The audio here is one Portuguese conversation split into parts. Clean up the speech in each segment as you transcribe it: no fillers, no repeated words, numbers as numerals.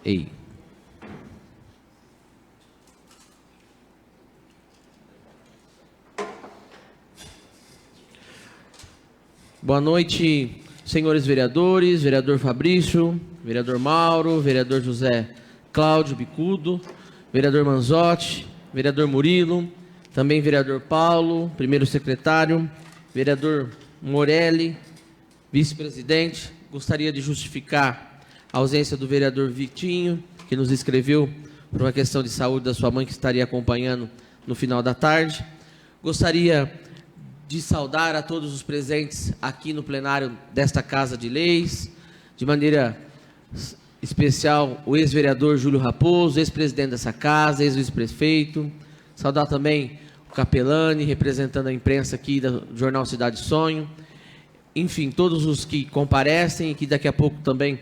Ei. Boa noite, senhores vereadores, vereador Fabrício, vereador Mauro, vereador José Cláudio Bicudo, vereador Manzotti, vereador Murilo, também vereador Paulo, primeiro secretário, vereador Morelli, vice-presidente. Gostaria de justificar a ausência do vereador Vitinho, que nos escreveu por uma questão de saúde da sua mãe, que estaria acompanhando no final da tarde. Gostaria de saudar a todos os presentes aqui no plenário desta Casa de Leis, de maneira especial o ex-vereador Júlio Raposo, ex-presidente dessa casa, ex-vice-prefeito. Saudar também o Capelani, representando a imprensa aqui do Jornal Cidade Sonho. Enfim, todos os que comparecem e que daqui a pouco também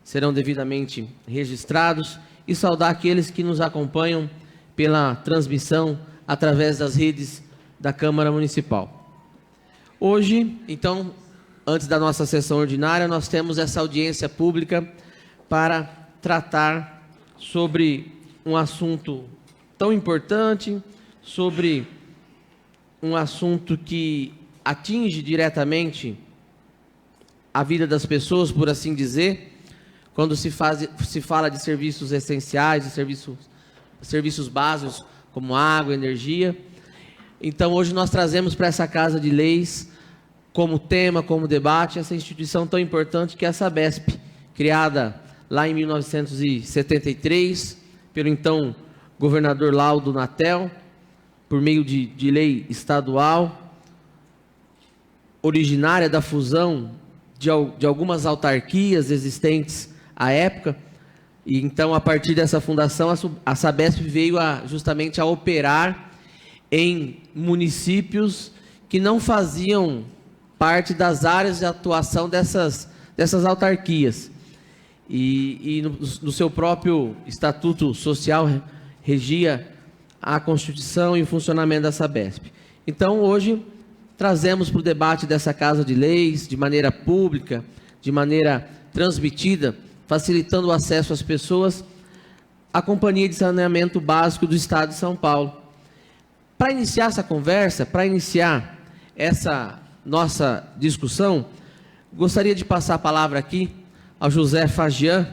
serão devidamente registrados. E saudar aqueles que nos acompanham pela transmissão através das redes da Câmara Municipal. Hoje, então, antes da nossa sessão ordinária, nós temos essa audiência pública para tratar sobre um assunto tão importante, sobre um assunto que atinge diretamente a vida das pessoas, por assim dizer, quando se fala de serviços essenciais, de serviços básicos, como água, energia. Então, hoje nós trazemos para essa Casa de Leis, como tema, como debate, essa instituição tão importante que é a Sabesp, criada lá em 1973, pelo então governador Laudo Natel, por meio de lei estadual, originária da fusão de algumas autarquias existentes à época. E então, a partir dessa fundação, a Sabesp veio justamente a operar em municípios que não faziam parte das áreas de atuação dessas autarquias. E no seu próprio estatuto social regia a constituição e o funcionamento da Sabesp. Então, hoje, trazemos para o debate dessa Casa de Leis, de maneira pública, de maneira transmitida, facilitando o acesso às pessoas, a Companhia de Saneamento Básico do Estado de São Paulo. Para iniciar essa conversa, para iniciar essa nossa discussão, gostaria de passar a palavra aqui ao José Fagian,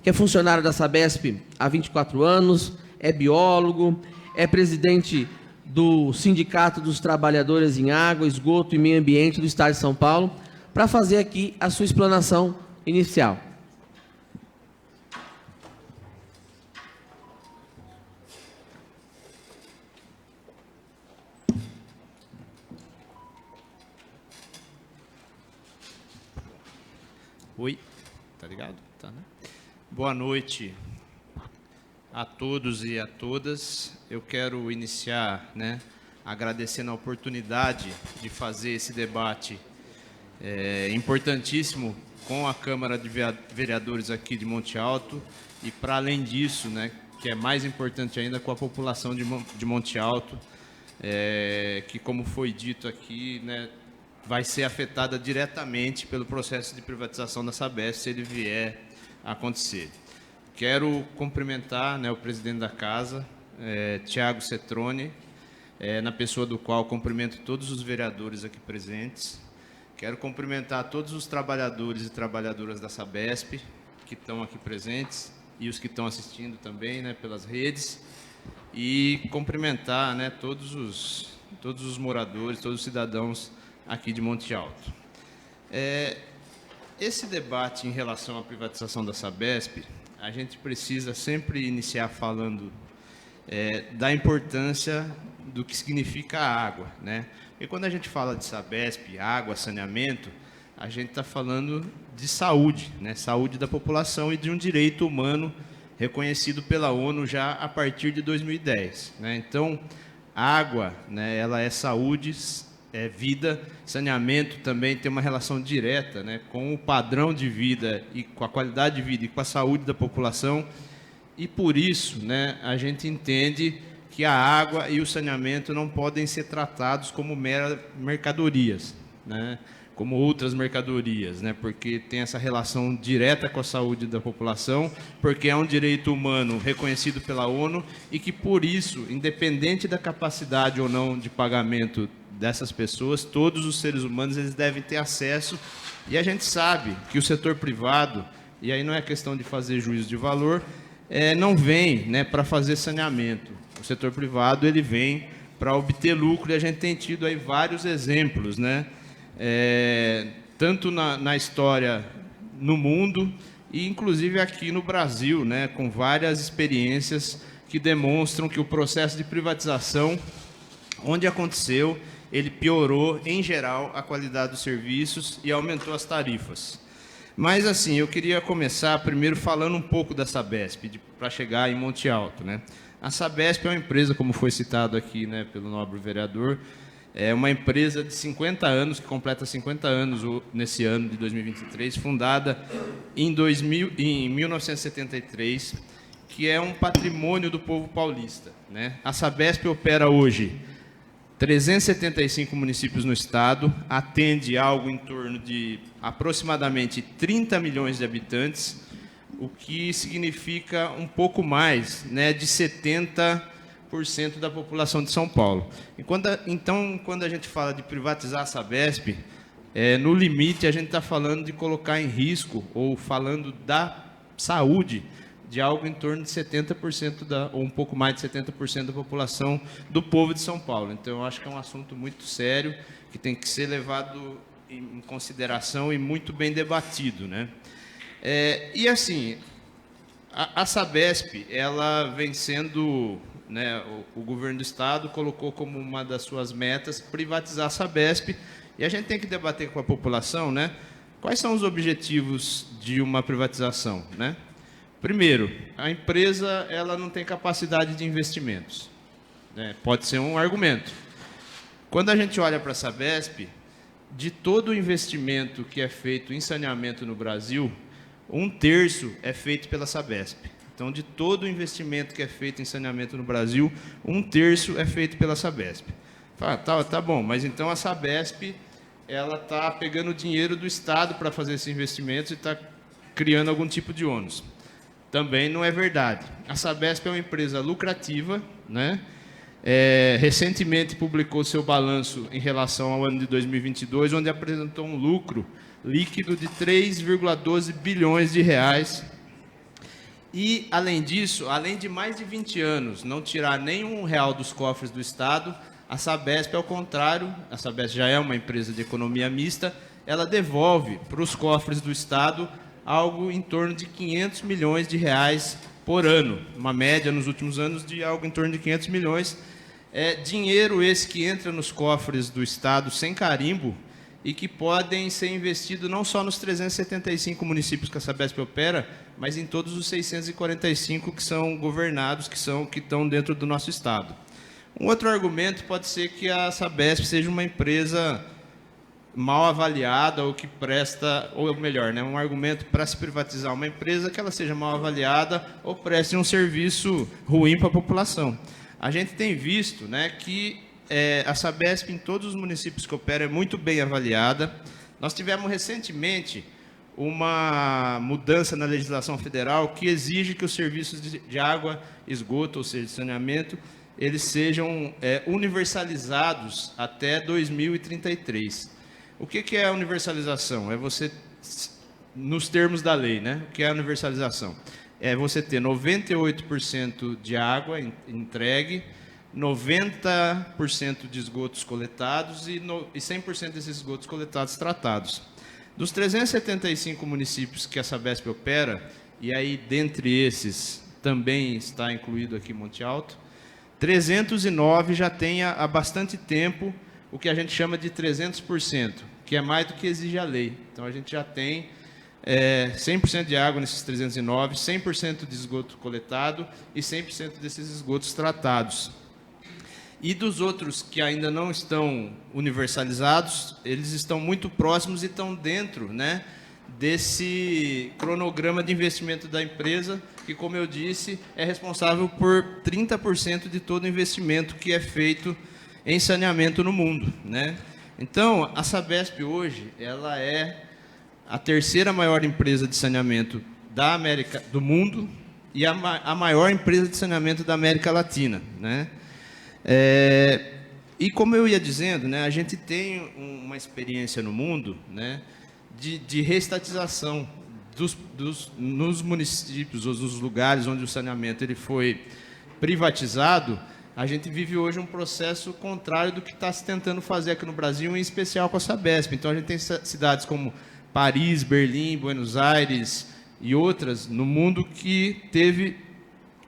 que é funcionário da Sabesp há 24 anos, é biólogo, é presidente do Sindicato dos Trabalhadores em Água, Esgoto e Meio Ambiente do Estado de São Paulo, para fazer aqui a sua explanação inicial. Oi, tá ligado? Tá, né? Boa noite a todos e a todas. Eu quero iniciar, agradecendo a oportunidade de fazer esse debate importantíssimo com a Câmara de Vereadores aqui de Monte Alto e, para além disso, que é mais importante ainda, com a população de Monte Alto, que, como foi dito aqui, vai ser afetada diretamente pelo processo de privatização da Sabesp, se ele vier a acontecer. Quero cumprimentar o presidente da casa, Tiago Cetrone, na pessoa do qual cumprimento todos os vereadores aqui presentes. Quero cumprimentar todos os trabalhadores e trabalhadoras da Sabesp que estão aqui presentes e os que estão assistindo também pelas redes. E cumprimentar todos os moradores, todos os cidadãos aqui de Monte Alto. Esse debate em relação à privatização da Sabesp, a gente precisa sempre iniciar falando da importância do que significa a água, E quando a gente fala de Sabesp, água, saneamento, a gente está falando de saúde, saúde da população e de um direito humano reconhecido pela ONU já a partir de 2010. Então, água, ela é saúde, é vida. Saneamento também tem uma relação direta com o padrão de vida e com a qualidade de vida e com a saúde da população. E por isso a gente entende que a água e o saneamento não podem ser tratados como meras mercadorias, como outras mercadorias, né? Porque tem essa relação direta com a saúde da população, porque é um direito humano reconhecido pela ONU e que, por isso, independente da capacidade ou não de pagamento dessas pessoas, todos os seres humanos eles devem ter acesso. E a gente sabe que o setor privado, e aí não é questão de fazer juízo de valor, não vem, né, para fazer saneamento. O setor privado ele vem para obter lucro, e a gente tem tido aí vários exemplos, né? Tanto na história no mundo e inclusive aqui no Brasil, né, com várias experiências que demonstram que o processo de privatização, onde aconteceu, ele piorou em geral a qualidade dos serviços e aumentou as tarifas. Mas assim, eu queria começar primeiro falando um pouco da Sabesp, para chegar em Monte Alto, né? A Sabesp é uma empresa, como foi citado aqui, né, pelo nobre vereador. É uma empresa de 50 anos, que completa 50 anos nesse ano de 2023, fundada em 1973, que é um patrimônio do povo paulista, né? A Sabesp opera hoje 375 municípios no estado, atende algo em torno de aproximadamente 30 milhões de habitantes, o que significa um pouco mais, né, de 70% da população de São Paulo. Então, quando a gente fala de privatizar a Sabesp, no limite a gente está falando de colocar em risco, ou falando da saúde, de algo em torno de 70% ou um pouco mais de 70% da população do povo de São Paulo. Então, eu acho que é um assunto muito sério, que tem que ser levado em consideração e muito bem debatido, né? E assim, a Sabesp, ela vem sendo, né, o governo do estado colocou como uma das suas metas privatizar a Sabesp, e a gente tem que debater com a população, né, quais são os objetivos de uma privatização, né? Primeiro, a empresa ela não tem capacidade de investimentos, né? Pode ser um argumento. Quando a gente olha para a Sabesp, de todo o investimento que é feito em saneamento no Brasil, 1/3 é feito pela Sabesp. Então, de todo o investimento que é feito em saneamento no Brasil, 1/3 é feito pela Sabesp. Fala, tá bom, mas então a Sabesp ela está pegando o dinheiro do Estado para fazer esses investimentos e está criando algum tipo de ônus. Também não é verdade. A Sabesp é uma empresa lucrativa, né? Recentemente publicou seu balanço em relação ao ano de 2022, onde apresentou um lucro líquido de 3,12 bilhões de reais. E, além disso, além de mais de 20 anos não tirar nenhum real dos cofres do Estado, a Sabesp, ao contrário, a Sabesp já é uma empresa de economia mista, ela devolve para os cofres do Estado algo em torno de 500 milhões de reais por ano, uma média nos últimos anos de algo em torno de 500 milhões. Dinheiro esse que entra nos cofres do Estado sem carimbo e que podem ser investidos não só nos 375 municípios que a Sabesp opera, mas em todos os 645 que são governados, que estão dentro do nosso Estado. Um outro argumento pode ser que a Sabesp seja uma empresa mal avaliada ou que presta, ou melhor, né, um argumento para se privatizar uma empresa que ela seja mal avaliada ou preste um serviço ruim para a população. A gente tem visto, né, que a Sabesp em todos os municípios que opera é muito bem avaliada. Nós tivemos recentemente uma mudança na legislação federal que exige que os serviços de água, esgoto, ou seja, de saneamento, eles sejam universalizados até 2033. O que é a universalização? É você, nos termos da lei, né? O que é a universalização? É você ter 98% de água entregue, 90% de esgotos coletados e 100% desses esgotos coletados tratados. Dos 375 municípios que a Sabesp opera, e aí dentre esses também está incluído aqui Monte Alto, 309 já tem há bastante tempo o que a gente chama de 300%, que é mais do que exige a lei. Então, a gente já tem 100% de água nesses 309, 100% de esgoto coletado e 100% desses esgotos tratados. E dos outros que ainda não estão universalizados, eles estão muito próximos e estão dentro, né, desse cronograma de investimento da empresa, que, como eu disse, é responsável por 30% de todo o investimento que é feito em saneamento no mundo, né? Então, a Sabesp hoje, ela é a terceira maior empresa de saneamento do mundo e a maior empresa de saneamento da América Latina, né? E como eu ia dizendo, né, a gente tem uma experiência no mundo, né, de reestatização nos municípios ou nos lugares onde o saneamento ele foi privatizado. A gente vive hoje um processo contrário do que está se tentando fazer aqui no Brasil, em especial com a Sabesp. Então, a gente tem cidades como Paris, Berlim, Buenos Aires e outras no mundo que teve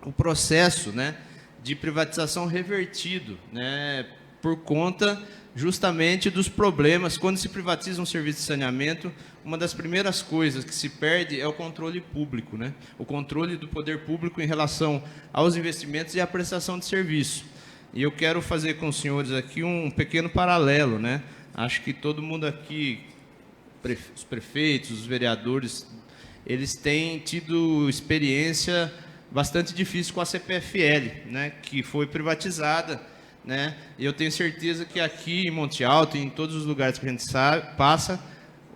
o processo, né, de privatização revertido, né, por conta justamente dos problemas. Quando se privatiza um serviço de saneamento, uma das primeiras coisas que se perde é o controle público, né? O controle do poder público em relação aos investimentos e à prestação de serviço. E eu quero fazer com os senhores aqui um pequeno paralelo, né? Acho que todo mundo aqui, os prefeitos, os vereadores, eles têm tido experiência bastante difícil com a CPFL, né? Que foi privatizada, né? E eu tenho certeza que aqui em Monte Alto e em todos os lugares que a gente passa,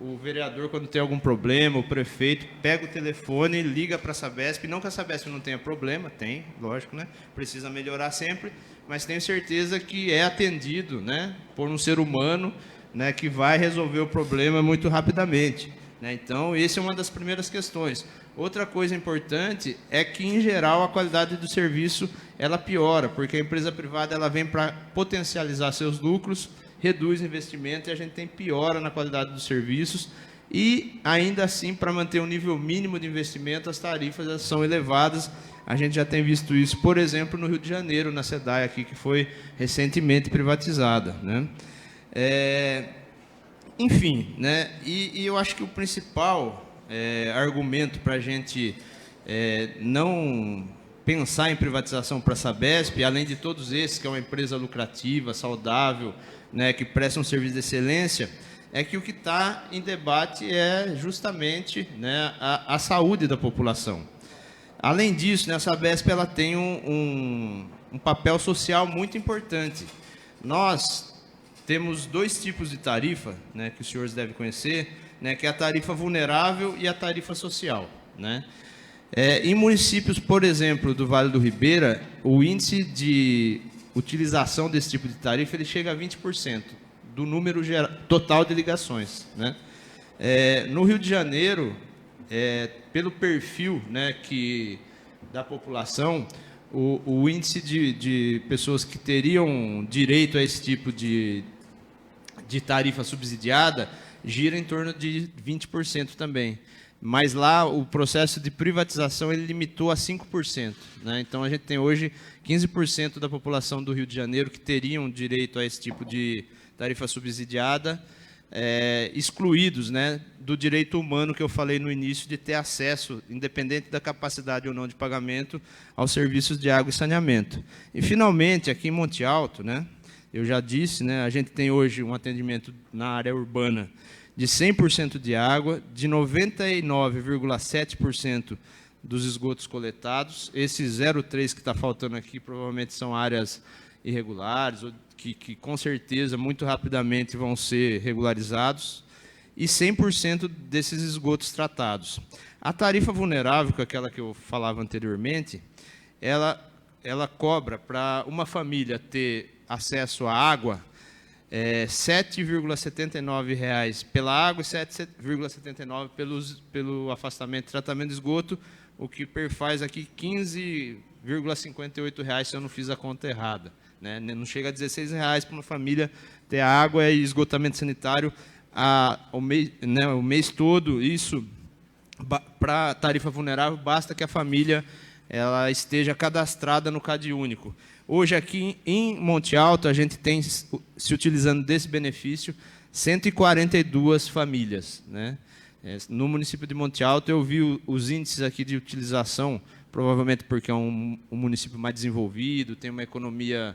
o vereador, quando tem algum problema, o prefeito pega o telefone, liga para a Sabesp. Não que a Sabesp não tenha problema, tem, lógico, né? Precisa melhorar sempre, mas tenho certeza que é atendido, né, por um ser humano, né, que vai resolver o problema muito rapidamente, né? Então, essa é uma das primeiras questões. Outra coisa importante é que, em geral, a qualidade do serviço ela piora, porque a empresa privada ela vem para potencializar seus lucros, reduz investimento e a gente tem piora na qualidade dos serviços e, ainda assim, para manter um nível mínimo de investimento, as tarifas são elevadas. A gente já tem visto isso, por exemplo, no Rio de Janeiro, na SEDAI, aqui, que foi recentemente privatizada, né? Enfim, né? E eu acho que o principal argumento para a gente não pensar em privatização para a Sabesp, além de todos esses, que é uma empresa lucrativa, saudável, né, que presta um serviço de excelência, é que o que está em debate é justamente, né, a saúde da população. Além disso, né, a Sabesp ela tem um papel social muito importante. Nós temos dois tipos de tarifa, né, que os senhores devem conhecer, né, que é a tarifa vulnerável e a tarifa social, né? Em municípios, por exemplo, do Vale do Ribeira, o índice de utilização desse tipo de tarifa ele chega a 20% do número total de ligações, né? No Rio de Janeiro, pelo perfil, né, da população, o índice de pessoas que teriam direito a esse tipo de tarifa subsidiada gira em torno de 20% também. Mas lá o processo de privatização ele limitou a 5%, né? Então a gente tem hoje 15% da população do Rio de Janeiro que teriam direito a esse tipo de tarifa subsidiada, excluídos, né, do direito humano que eu falei no início de ter acesso, independente da capacidade ou não de pagamento, aos serviços de água e saneamento. E finalmente, aqui em Monte Alto, né, eu já disse, né, a gente tem hoje um atendimento na área urbana de 100% de água, de 99,7% dos esgotos coletados. Esse 0,3 que está faltando aqui provavelmente são áreas irregulares, ou que com certeza muito rapidamente vão ser regularizados, e 100% desses esgotos tratados. A tarifa vulnerável, que é aquela que eu falava anteriormente, ela cobra para uma família ter acesso à água R$ 7,79 pela água e R$ 7,79 pelo afastamento e tratamento de esgoto, o que perfaz aqui R$ 15,58, se eu não fiz a conta errada, né? Não chega a R$ 16 para uma família ter água e esgotamento sanitário o mês todo. Isso, para a tarifa vulnerável, basta que a família ela esteja cadastrada no CadÚnico. Hoje, aqui em Monte Alto, a gente tem, se utilizando desse benefício, 142 famílias, né? No município de Monte Alto, eu vi os índices aqui de utilização, provavelmente porque é um município mais desenvolvido, tem uma economia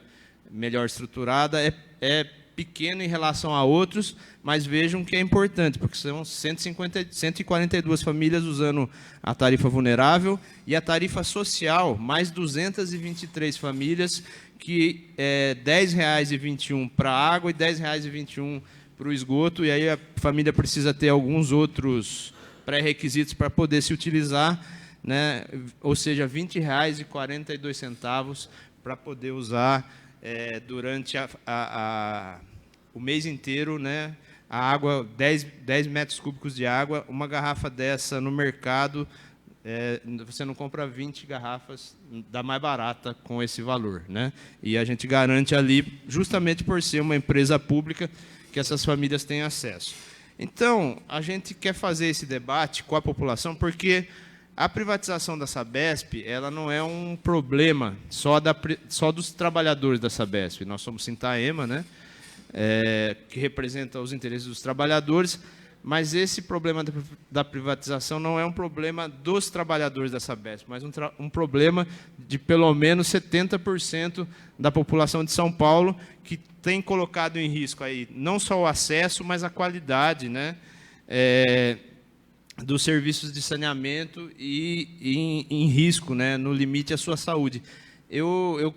melhor estruturada, é pequeno em relação a outros, mas vejam que é importante, porque são 142 famílias usando a tarifa vulnerável e a tarifa social, mais 223 famílias, que é R$ 10,21 para a água e R$ 10,21 para o esgoto, e aí a família precisa ter alguns outros pré-requisitos para poder se utilizar, né? Ou seja, R$ 20,42 para poder usar durante o mês inteiro, né? A água, 10 metros cúbicos de água. Uma garrafa dessa no mercado, você não compra 20 garrafas da mais barata com esse valor, né? E a gente garante ali, justamente por ser uma empresa pública, que essas famílias têm acesso. Então, a gente quer fazer esse debate com a população, porque a privatização da Sabesp, ela não é um problema só dos trabalhadores da Sabesp. Nós somos Sintaema, né? Que representa os interesses dos trabalhadores, mas esse problema da privatização não é um problema dos trabalhadores da Sabesp, mas um problema de pelo menos 70% da população de São Paulo, que tem colocado em risco aí não só o acesso, mas a qualidade, né, dos serviços de saneamento e em risco, né, no limite, a sua saúde. Eu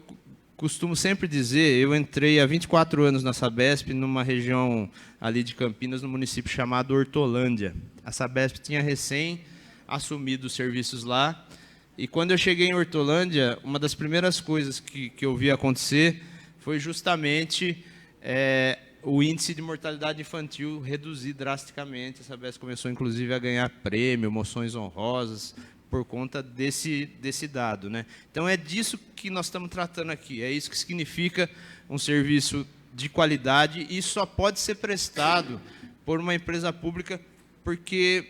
costumo sempre dizer, eu entrei há 24 anos na Sabesp, numa região ali de Campinas, no município chamado Hortolândia. A Sabesp tinha recém assumido os serviços lá, e quando eu cheguei em Hortolândia, uma das primeiras coisas que eu vi acontecer foi justamente o índice de mortalidade infantil reduzir drasticamente. A Sabesp começou, inclusive, a ganhar prêmio, moções honrosas, por conta desse dado, né? Então, é disso que nós estamos tratando aqui. É isso que significa um serviço de qualidade, e só pode ser prestado por uma empresa pública, porque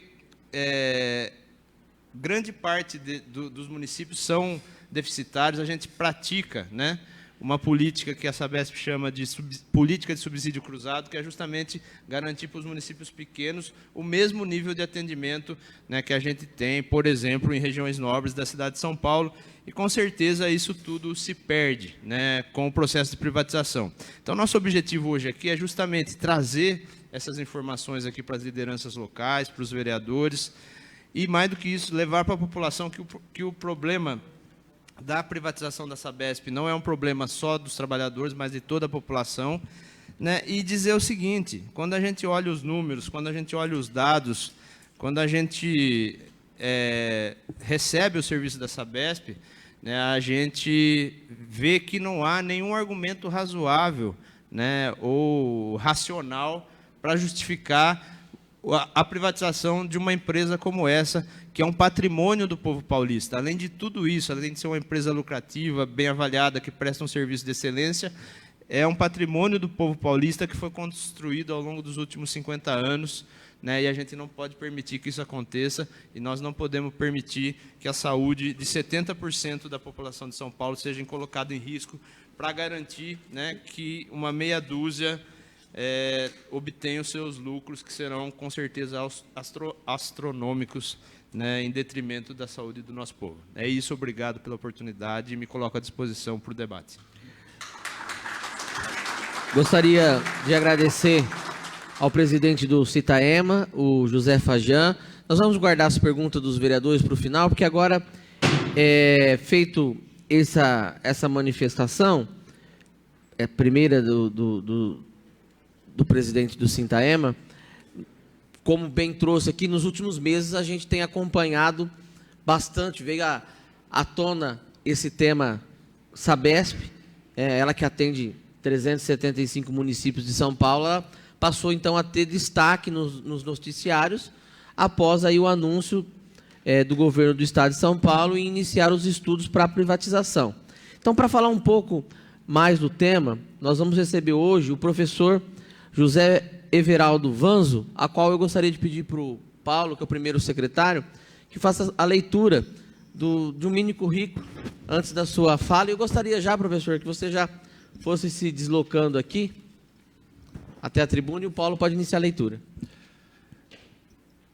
grande parte dos municípios são deficitários. A gente pratica, né, uma política que a Sabesp chama de política de subsídio cruzado, que é justamente garantir para os municípios pequenos o mesmo nível de atendimento, né, que a gente tem, por exemplo, em regiões nobres da cidade de São Paulo, e com certeza isso tudo se perde, né, com o processo de privatização. Então, nosso objetivo hoje aqui é justamente trazer essas informações aqui para as lideranças locais, para os vereadores, e mais do que isso, levar para a população que o problema da privatização da Sabesp não é um problema só dos trabalhadores, mas de toda a população, né? E dizer o seguinte: quando a gente olha os números, quando a gente olha os dados, quando a gente recebe o serviço da Sabesp, né, a gente vê que não há nenhum argumento razoável, né, ou racional para justificar a privatização de uma empresa como essa, que é um patrimônio do povo paulista. Além de tudo isso, além de ser uma empresa lucrativa, bem avaliada, que presta um serviço de excelência, é um patrimônio do povo paulista que foi construído ao longo dos últimos 50 anos, né, e a gente não pode permitir que isso aconteça, e nós não podemos permitir que a saúde de 70% da população de São Paulo seja colocada em risco para garantir, né, que uma meia dúzia obtenha os seus lucros, que serão, com certeza, astronômicos, né, em detrimento da saúde do nosso povo. É isso, obrigado pela oportunidade, e me coloco à disposição para o debate. Gostaria de agradecer ao presidente do Citaema, o José Fajan. Nós vamos guardar as perguntas dos vereadores para o final, porque agora, feito essa manifestação, primeira do presidente do Sintaema, como bem trouxe aqui, nos últimos meses a gente tem acompanhado bastante, veio à tona esse tema Sabesp, ela que atende 375 municípios de São Paulo, ela passou então a ter destaque nos noticiários, após aí o anúncio do governo do estado de São Paulo em iniciar os estudos para a privatização. Então, para falar um pouco mais do tema, nós vamos receber hoje o professor José Everaldo Vanzo, a qual eu gostaria de pedir para o Paulo, que é o primeiro secretário, que faça a leitura de um mini currículo antes da sua fala. E eu gostaria já, professor, que você já fosse se deslocando aqui até a tribuna, e o Paulo pode iniciar a leitura.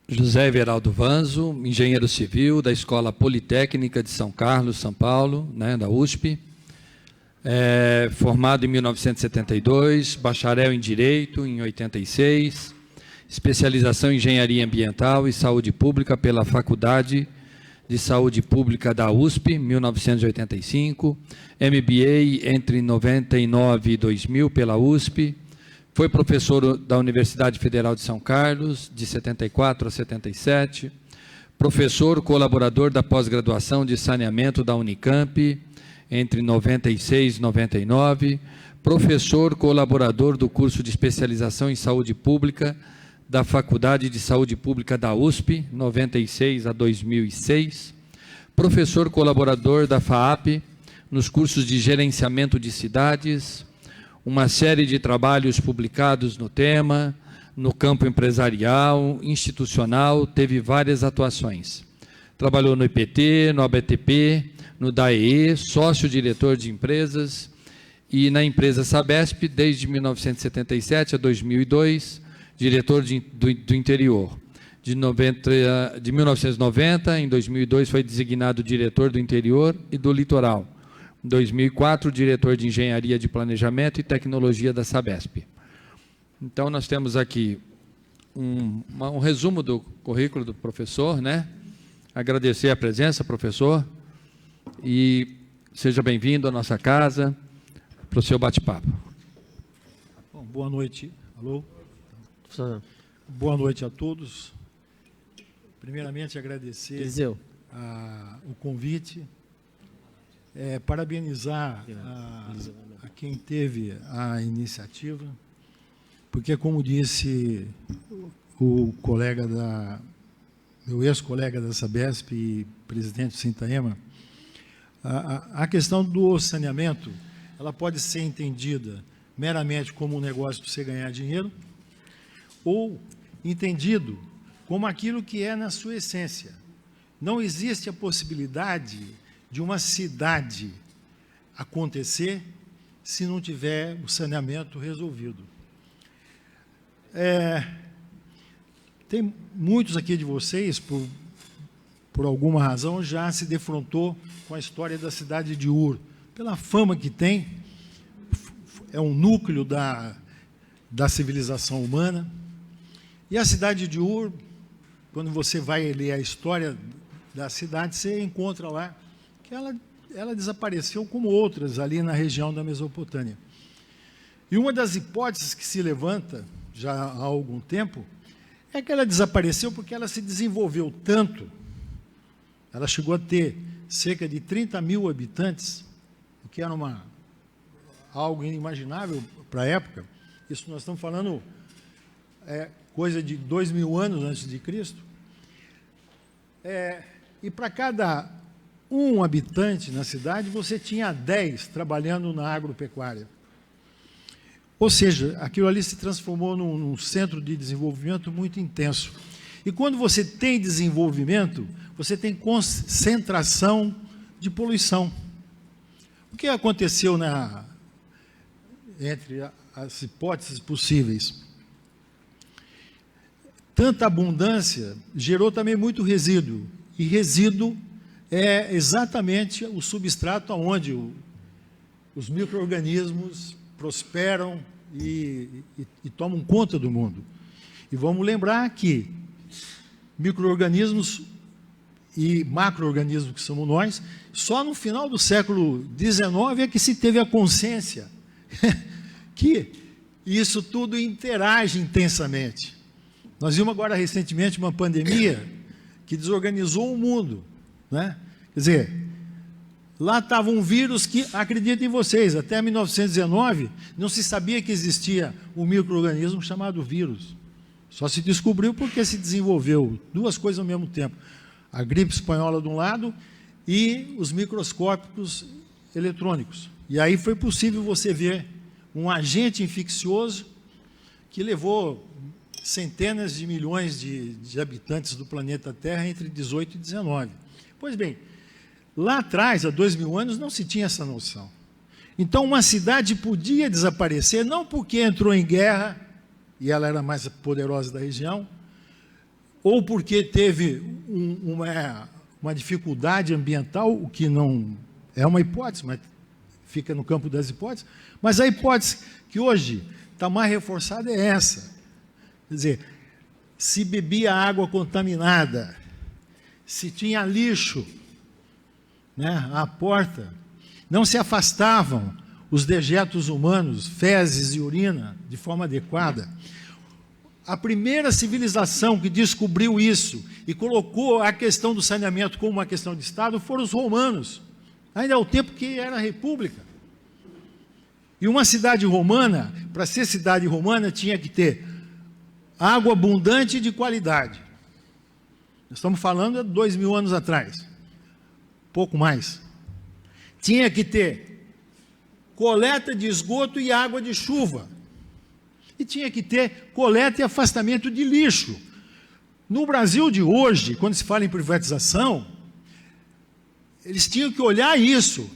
José Everaldo Vanzo, engenheiro civil da Escola Politécnica de São Carlos, São Paulo, né, da USP. Formado em 1972, bacharel em Direito em 86, especialização em Engenharia Ambiental e Saúde Pública pela Faculdade de Saúde Pública da USP, 1985, MBA entre 99 e 2000 pela USP, Foi professor da Universidade Federal de São Carlos, de 74 a 77. Professor colaborador da pós-graduação de saneamento da Unicamp, entre 96 e 99. Professor colaborador do curso de especialização em saúde pública da Faculdade de Saúde Pública da USP, 96 a 2006. Professor colaborador da FAAP, nos cursos de gerenciamento de cidades, uma série de trabalhos publicados no tema, no campo empresarial, institucional, teve várias atuações. Trabalhou no IPT, no ABTP, no DAEE, sócio-diretor de empresas, e na empresa Sabesp, desde 1977 a 2002, diretor do interior. De 1990, em 2002, foi designado diretor do interior e do litoral. Em 2004, diretor de engenharia de planejamento e tecnologia da Sabesp. Então, nós temos aqui um resumo do currículo do professor, né? Agradecer a presença, professor, e seja bem-vindo à nossa casa, para o seu bate-papo. Bom, boa noite. Alô? Boa noite a todos. Primeiramente, agradecer o convite, parabenizar a quem teve a iniciativa, porque, como disse o colega meu ex-colega da Sabesp e presidente do Sintaema, a questão do saneamento, ela pode ser entendida meramente como um negócio para você ganhar dinheiro, ou entendido como aquilo que é na sua essência. Não existe a possibilidade de uma cidade acontecer se não tiver o saneamento resolvido. Tem muitos aqui de vocês, por alguma razão, já se defrontou com a história da cidade de Ur. Pela fama que tem, é um núcleo da civilização humana. E a cidade de Ur, quando você vai ler a história da cidade, você encontra lá que ela desapareceu como outras ali na região da Mesopotâmia. E uma das hipóteses que se levanta, já há algum tempo, é que ela desapareceu porque ela se desenvolveu tanto, ela chegou a ter cerca de 30 mil habitantes, o que era algo inimaginável para a época. Isso nós estamos falando coisa de 2000 anos antes de Cristo. E para cada um habitante na cidade, você tinha 10 trabalhando na agropecuária. Ou seja, aquilo ali se transformou num centro de desenvolvimento muito intenso. E quando você tem desenvolvimento, você tem concentração de poluição. O que aconteceu entre as hipóteses possíveis? Tanta abundância gerou também muito resíduo. E resíduo é exatamente o substrato onde os micro-organismos prosperam e tomam conta do mundo. E vamos lembrar que micro-organismos e macro-organismos, que somos nós, só no final do século XIX é que se teve a consciência que isso tudo interage intensamente. Nós vimos agora recentemente uma pandemia que desorganizou o mundo, né? Quer dizer, lá estava um vírus que, acreditem vocês, até 1919 não se sabia que existia um micro-organismo chamado vírus. Só se descobriu porque se desenvolveu duas coisas ao mesmo tempo. A gripe espanhola de um lado e os microscópicos eletrônicos. E aí foi possível você ver um agente infeccioso que levou centenas de milhões de habitantes do planeta Terra entre 18 e 19. Pois bem, lá atrás, há 2000 anos, não se tinha essa noção. Então, uma cidade podia desaparecer, não porque entrou em guerra, e ela era mais poderosa da região, ou porque teve uma dificuldade ambiental, o que não é uma hipótese, mas fica no campo das hipóteses, mas a hipótese que hoje está mais reforçada é essa. Quer dizer, se bebia água contaminada, se tinha lixo, né, à porta, não se afastavam os dejetos humanos, fezes e urina, de forma adequada. A primeira civilização que descobriu isso e colocou a questão do saneamento como uma questão de Estado foram os romanos, ainda ao tempo que era república. E uma cidade romana, para ser cidade romana, tinha que ter água abundante e de qualidade. Nós estamos falando de 2000 anos atrás, pouco mais. Tinha que ter coleta de esgoto e água de chuva. E tinha que ter coleta e afastamento de lixo. No Brasil de hoje, quando se fala em privatização, eles tinham que olhar isso.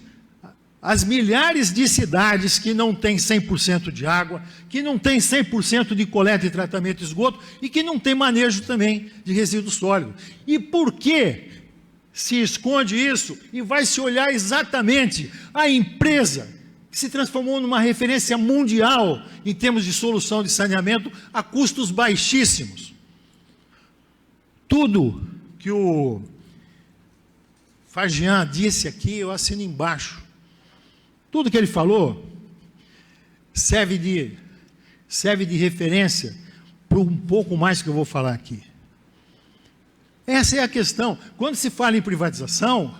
As milhares de cidades que não têm 100% de água, que não têm 100% de coleta e tratamento de esgoto e que não tem manejo também de resíduos sólidos. E por que se esconde isso e vai se olhar exatamente a empresa que se transformou numa referência mundial em termos de solução de saneamento a custos baixíssimos? Tudo que o Fagian disse aqui, eu assino embaixo. Tudo que ele falou serve de referência para um pouco mais que eu vou falar aqui. Essa é a questão. Quando se fala em privatização,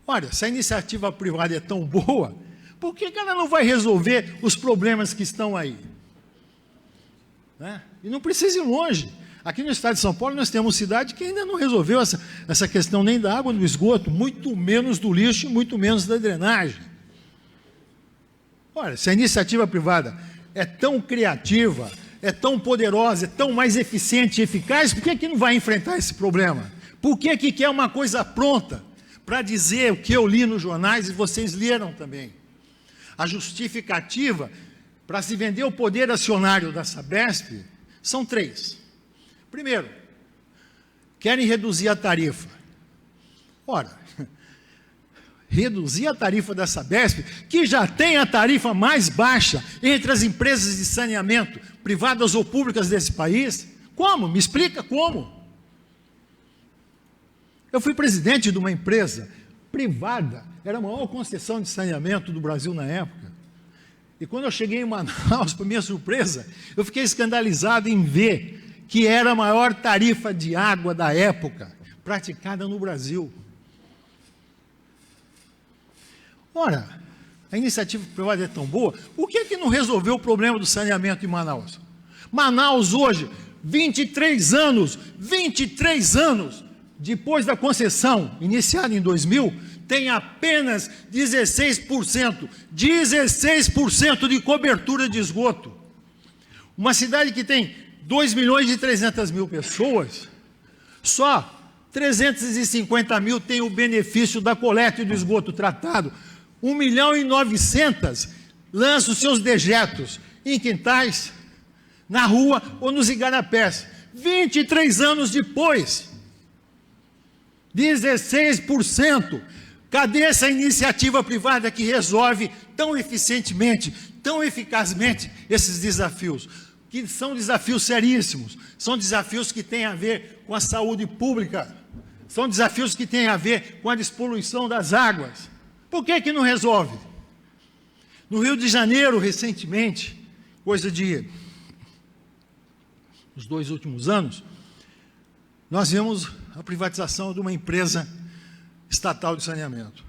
olha, se a iniciativa privada é tão boa, por que ela não vai resolver os problemas que estão aí? Né? E não precisa ir longe. Aqui no estado de São Paulo nós temos cidade que ainda não resolveu essa questão nem da água, do esgoto, muito menos do lixo e muito menos da drenagem. Olha, se a iniciativa privada é tão criativa, é tão poderosa, é tão mais eficiente e eficaz, por que não vai enfrentar esse problema? Por que quer uma coisa pronta para dizer o que eu li nos jornais e vocês leram também? A justificativa para se vender o poder acionário da Sabesp são três. Primeiro, querem reduzir a tarifa. Ora, reduzir a tarifa da Sabesp, que já tem a tarifa mais baixa entre as empresas de saneamento, privadas ou públicas desse país? Como? Me explica como. Eu fui presidente de uma empresa privada, era a maior concessão de saneamento do Brasil na época. E quando eu cheguei em Manaus, para minha surpresa, eu fiquei escandalizado em ver que era a maior tarifa de água da época, praticada no Brasil. Ora, a iniciativa privada é tão boa, por que não resolveu o problema do saneamento em Manaus? Manaus hoje, 23 anos, depois da concessão, iniciada em 2000, tem apenas 16% de cobertura de esgoto. Uma cidade que tem 2.300.000 pessoas, só 350.000 têm o benefício da coleta e do esgoto tratado. 1.900.000 lançam os seus dejetos em quintais, na rua ou nos igarapés. 23 anos depois, 16%. Cadê essa iniciativa privada que resolve tão eficientemente, tão eficazmente esses desafios? Que são desafios seríssimos, são desafios que têm a ver com a saúde pública, são desafios que têm a ver com a despoluição das águas. Por que não resolve? No Rio de Janeiro, recentemente, coisa de os 2 últimos anos, nós vimos a privatização de uma empresa estatal de saneamento.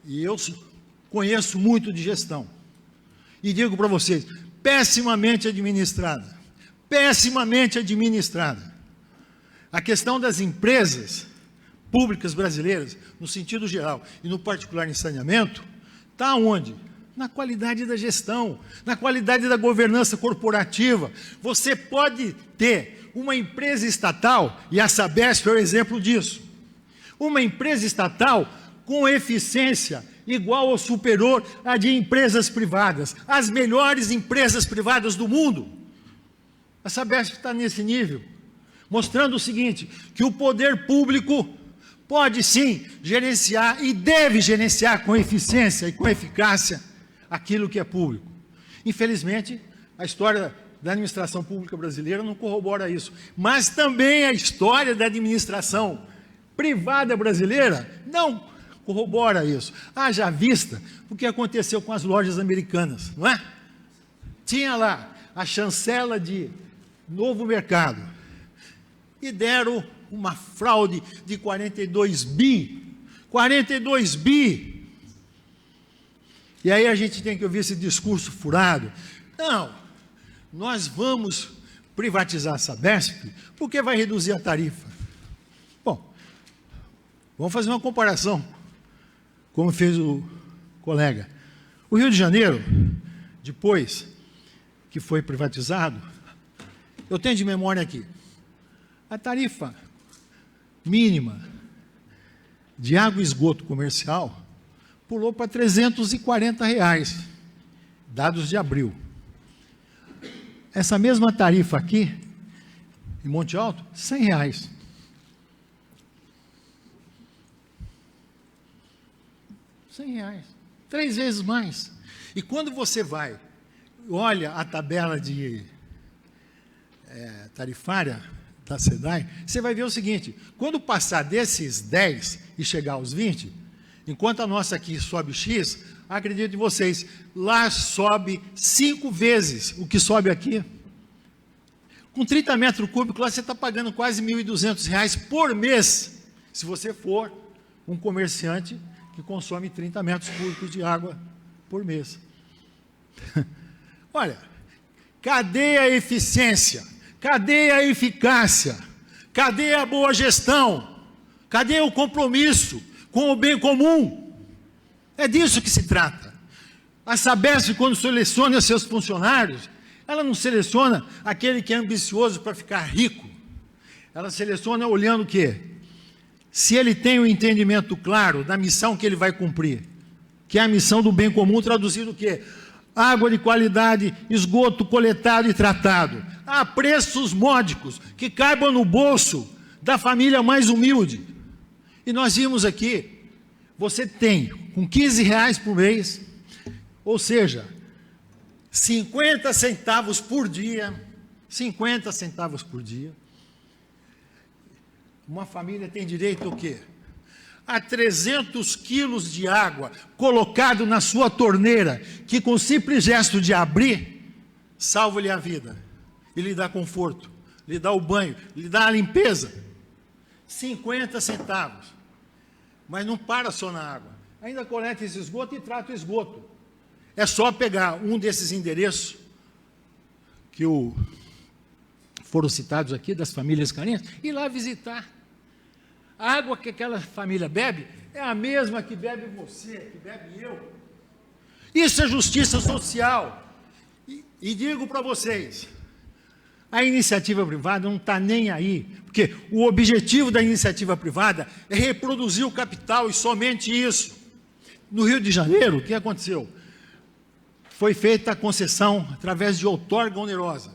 E eu conheço muito de gestão. E digo para vocês, pessimamente administrada. Pessimamente administrada. A questão das empresas públicas brasileiras, no sentido geral, e no particular em saneamento, está onde? Na qualidade da gestão, na qualidade da governança corporativa. Você pode ter uma empresa estatal, e a Sabesp é o exemplo disso, uma empresa estatal com eficiência igual ou superior à de empresas privadas, as melhores empresas privadas do mundo. A Sabesp está nesse nível, mostrando o seguinte, que o poder público pode sim gerenciar e deve gerenciar com eficiência e com eficácia aquilo que é público. Infelizmente, a história da administração pública brasileira não corrobora isso, mas também a história da administração privada brasileira não corrobora isso. Haja vista o que aconteceu com as lojas americanas, não é? Tinha lá a chancela de Novo Mercado e deram uma fraude de 42 bi. 42 bi! E aí a gente tem que ouvir esse discurso furado. Não, nós vamos privatizar a Sabesp porque vai reduzir a tarifa. Bom, vamos fazer uma comparação, como fez o colega. O Rio de Janeiro, depois que foi privatizado, eu tenho de memória aqui, a tarifa mínima de água e esgoto comercial pulou para R$ 340, dados de abril. Essa mesma tarifa aqui, em Monte Alto, R$ 100. R$ 100, 3 vezes mais. E quando você vai, olha a tabela de tarifária da SEDAI, você vai ver o seguinte, quando passar desses 10 e chegar aos 20, enquanto a nossa aqui sobe X, acredito em vocês, lá sobe 5 vezes o que sobe aqui. Com 30 metros cúbicos, lá você está pagando quase R$ 1.200 por mês, se você for um comerciante que consome 30 metros cúbicos de água por mês. Olha, cadê a eficiência? Cadê a eficácia? Cadê a boa gestão? Cadê o compromisso com o bem comum? É disso que se trata. A Sabesp, quando seleciona seus funcionários, ela não seleciona aquele que é ambicioso para ficar rico. Ela seleciona olhando o quê? Se ele tem o entendimento claro da missão que ele vai cumprir, que é a missão do bem comum, traduzido o quê? Água de qualidade, esgoto coletado e tratado, a preços módicos, que caibam no bolso da família mais humilde. E nós vimos aqui, você tem, com R$ 15 por mês, ou seja, 50 centavos por dia, 50 centavos por dia, uma família tem direito ao quê? A 300 quilos de água colocado na sua torneira, que com o simples gesto de abrir, salva-lhe a vida, e lhe dá conforto, lhe dá o banho, lhe dá a limpeza. 50 centavos. Mas não para só na água. Ainda coleta esse esgoto e trata o esgoto. É só pegar um desses endereços que foram citados aqui, das famílias carentes, e ir lá visitar. A água que aquela família bebe é a mesma que bebe você, que bebe eu. Isso é justiça social. E digo para vocês, a iniciativa privada não está nem aí, porque o objetivo da iniciativa privada é reproduzir o capital e somente isso. No Rio de Janeiro, o que aconteceu? Foi feita a concessão através de outorga onerosa.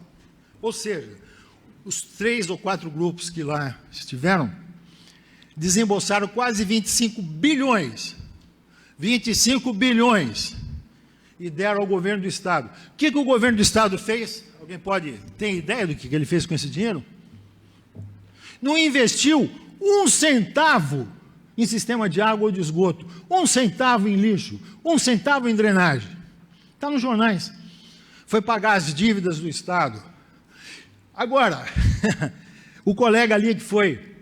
Ou seja, os 3 ou 4 grupos que lá estiveram, desembolsaram quase 25 bilhões, 25 bilhões, e deram ao governo do Estado. O que o governo do Estado fez? Alguém tem ideia do que ele fez com esse dinheiro? Não investiu 1 centavo em sistema de água ou de esgoto, 1 centavo em lixo, 1 centavo em drenagem. Está nos jornais. Foi pagar as dívidas do Estado. Agora, o colega ali que foi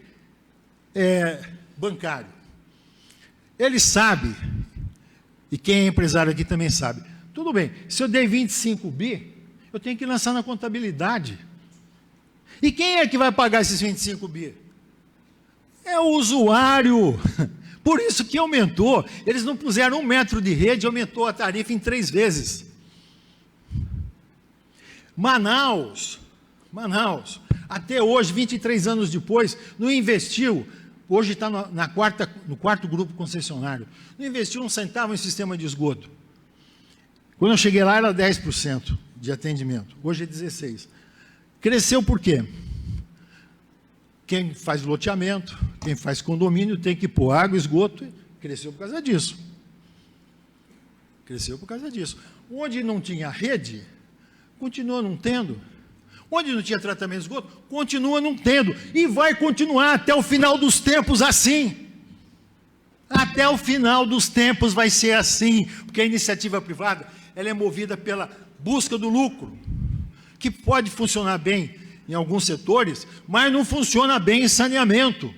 bancário, ele sabe, e quem é empresário aqui também sabe, tudo bem, se eu dei 25 bi, eu tenho que lançar na contabilidade. E quem é que vai pagar esses 25 bi? É o usuário. Por isso que aumentou. Eles não puseram 1 metro de rede, aumentou a tarifa em 3 vezes. Manaus, até hoje, 23 anos depois, não investiu, hoje está no quarto grupo concessionário, não investiu 1 centavo em sistema de esgoto. Quando eu cheguei lá era 10% de atendimento, hoje é 16%. Cresceu por quê? Quem faz loteamento, quem faz condomínio tem que pôr água, esgoto, cresceu por causa disso. Cresceu por causa disso. Onde não tinha rede, continua não tendo. Onde não tinha tratamento de esgoto, continua não tendo. E vai continuar até o final dos tempos assim. Até o final dos tempos vai ser assim, porque a iniciativa privada ela é movida pela busca do lucro, que pode funcionar bem em alguns setores, mas não funciona bem em saneamento.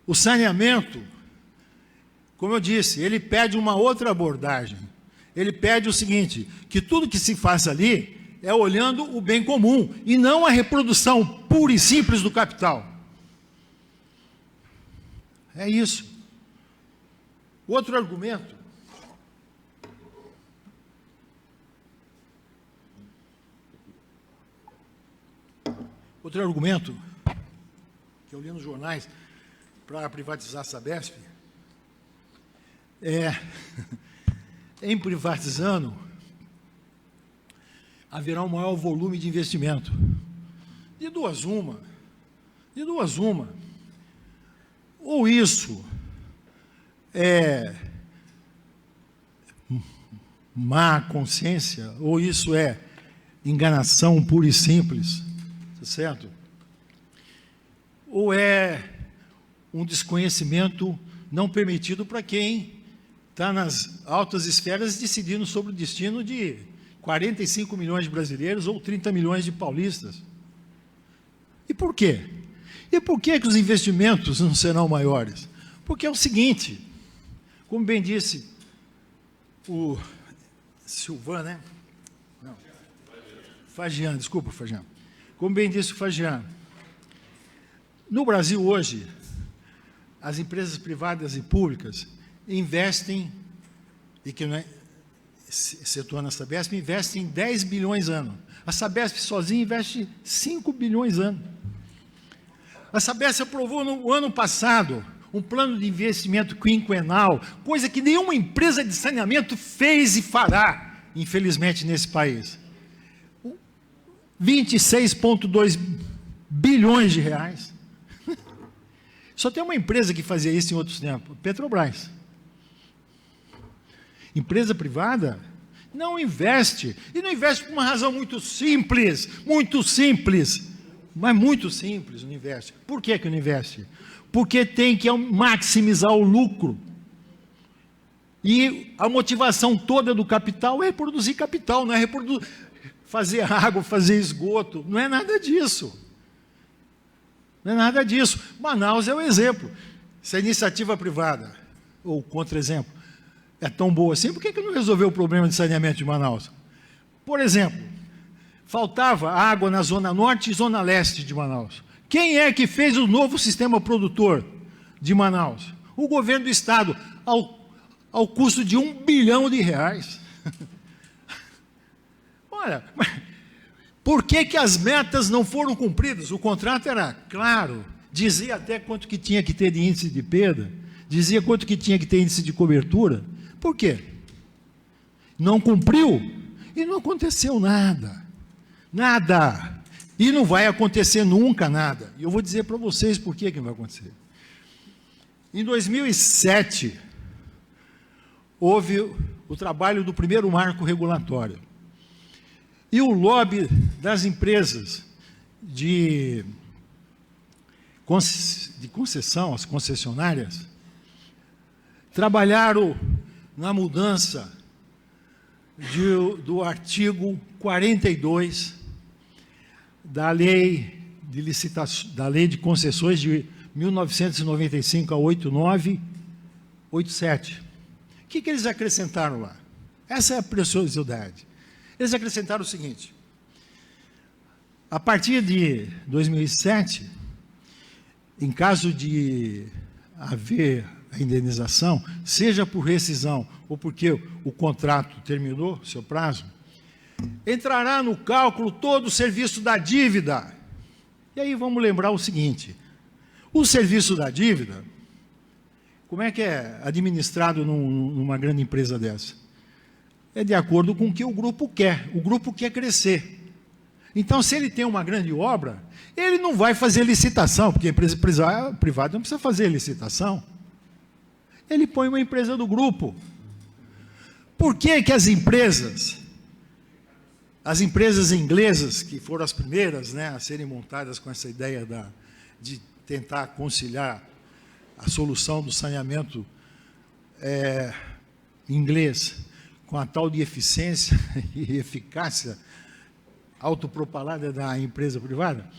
O saneamento, como eu disse, ele pede uma outra abordagem. Ele pede o seguinte, que tudo que se faça ali é olhando o bem comum, e não a reprodução pura e simples do capital. É isso. Outro argumento. Outro argumento que eu li nos jornais para privatizar a Sabesp é, em privatizando, haverá um maior volume de investimento. De duas uma. Ou isso é má consciência, ou isso é enganação pura e simples, tá certo? Ou é um desconhecimento não permitido para quem está nas altas esferas decidindo sobre o destino de 45 milhões de brasileiros ou 30 milhões de paulistas. E por quê? E por que os investimentos não serão maiores? Porque é o seguinte, como bem disse o Silvan, né? Não. Fagian, desculpa, Fagian. Como bem disse o Fagian, no Brasil hoje, as empresas privadas e públicas investem, e que não é, excetuando a Sabesp, investem 10 bilhões ano. A Sabesp sozinha investe 5 bilhões ano. A Sabesp aprovou no ano passado um plano de investimento quinquenal, coisa que nenhuma empresa de saneamento fez e fará, infelizmente, nesse país. 26,2 bilhões de reais. Só tem uma empresa que fazia isso em outros tempos, Petrobras. Empresa privada não investe, e não investe por uma razão muito simples, mas muito simples, não investe. Por que não investe? Porque tem que maximizar o lucro. E a motivação toda do capital é reproduzir capital, não é fazer água, fazer esgoto, não é nada disso. Não é nada disso. Manaus é o exemplo. Se a iniciativa privada, ou contra-exemplo, é tão boa assim, por que não resolveu o problema de saneamento de Manaus? Por exemplo, faltava água na zona norte e zona leste de Manaus. Quem é que fez o novo sistema produtor de Manaus? O governo do estado, ao custo de R$1 bilhão. Olha, por que as metas não foram cumpridas? O contrato era claro, dizia até quanto que tinha que ter de índice de perda, dizia quanto que tinha que ter índice de cobertura. Por quê? Não cumpriu e não aconteceu nada. Nada. E não vai acontecer nunca nada. E eu vou dizer para vocês por que não vai acontecer. Em 2007, houve o trabalho do primeiro marco regulatório. E o lobby das empresas de concessão, as concessionárias, trabalharam na mudança do artigo 42 da lei de licitação, da lei de concessões de 1995 a 8987. O que eles acrescentaram lá? Essa é a preciosidade. Eles acrescentaram o seguinte: a partir de 2007, em caso de haver a indenização, seja por rescisão ou porque o contrato terminou seu prazo, entrará no cálculo todo o serviço da dívida. E aí vamos lembrar o seguinte: o serviço da dívida, como é que é administrado numa grande empresa dessa? É de acordo com o que o grupo quer. O grupo quer crescer. Então, se ele tem uma grande obra, ele não vai fazer licitação, porque a empresa privada não precisa fazer licitação. Ele põe uma empresa do grupo. Por que as empresas inglesas, que foram as primeiras, né, a serem montadas com essa ideia de tentar conciliar a solução do saneamento em inglês, com a tal de eficiência e eficácia autopropalada da empresa privada,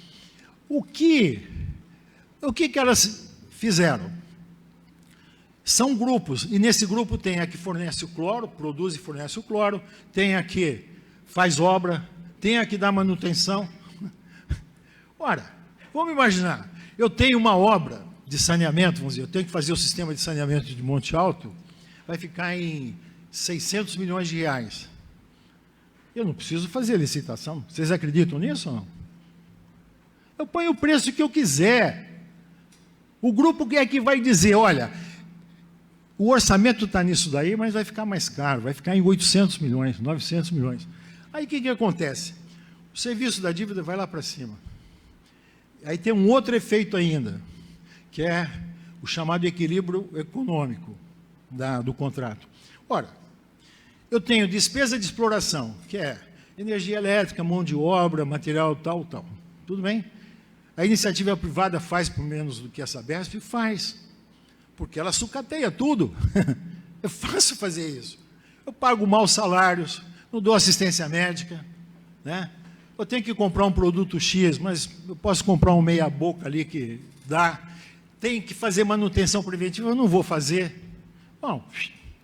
o que elas fizeram? São grupos, e nesse grupo tem a que fornece o cloro, produz e fornece o cloro, tem a que faz obra, tem a que dá manutenção. Ora, vamos imaginar, eu tenho uma obra de saneamento, vamos dizer, eu tenho que fazer o sistema de saneamento de Monte Alto, vai ficar em 600 milhões de reais. Eu não preciso fazer licitação. Vocês acreditam nisso ou não? Eu ponho o preço que eu quiser. O grupo que é que vai dizer, olha, o orçamento está nisso daí, mas vai ficar mais caro, vai ficar em 800 milhões, 900 milhões. Aí o que acontece? O serviço da dívida vai lá para cima. Aí tem um outro efeito ainda, que é o chamado equilíbrio econômico do contrato. Ora, eu tenho despesa de exploração, que é energia elétrica, mão de obra, material tal, tal. Tudo bem? A iniciativa privada faz por menos do que a Sabesp? Faz, porque ela sucateia tudo. É fácil fazer isso. Eu pago maus salários, não dou assistência médica, né? Eu tenho que comprar um produto X, mas eu posso comprar um meia-boca ali que dá. Tem que fazer manutenção preventiva, eu não vou fazer. Bom,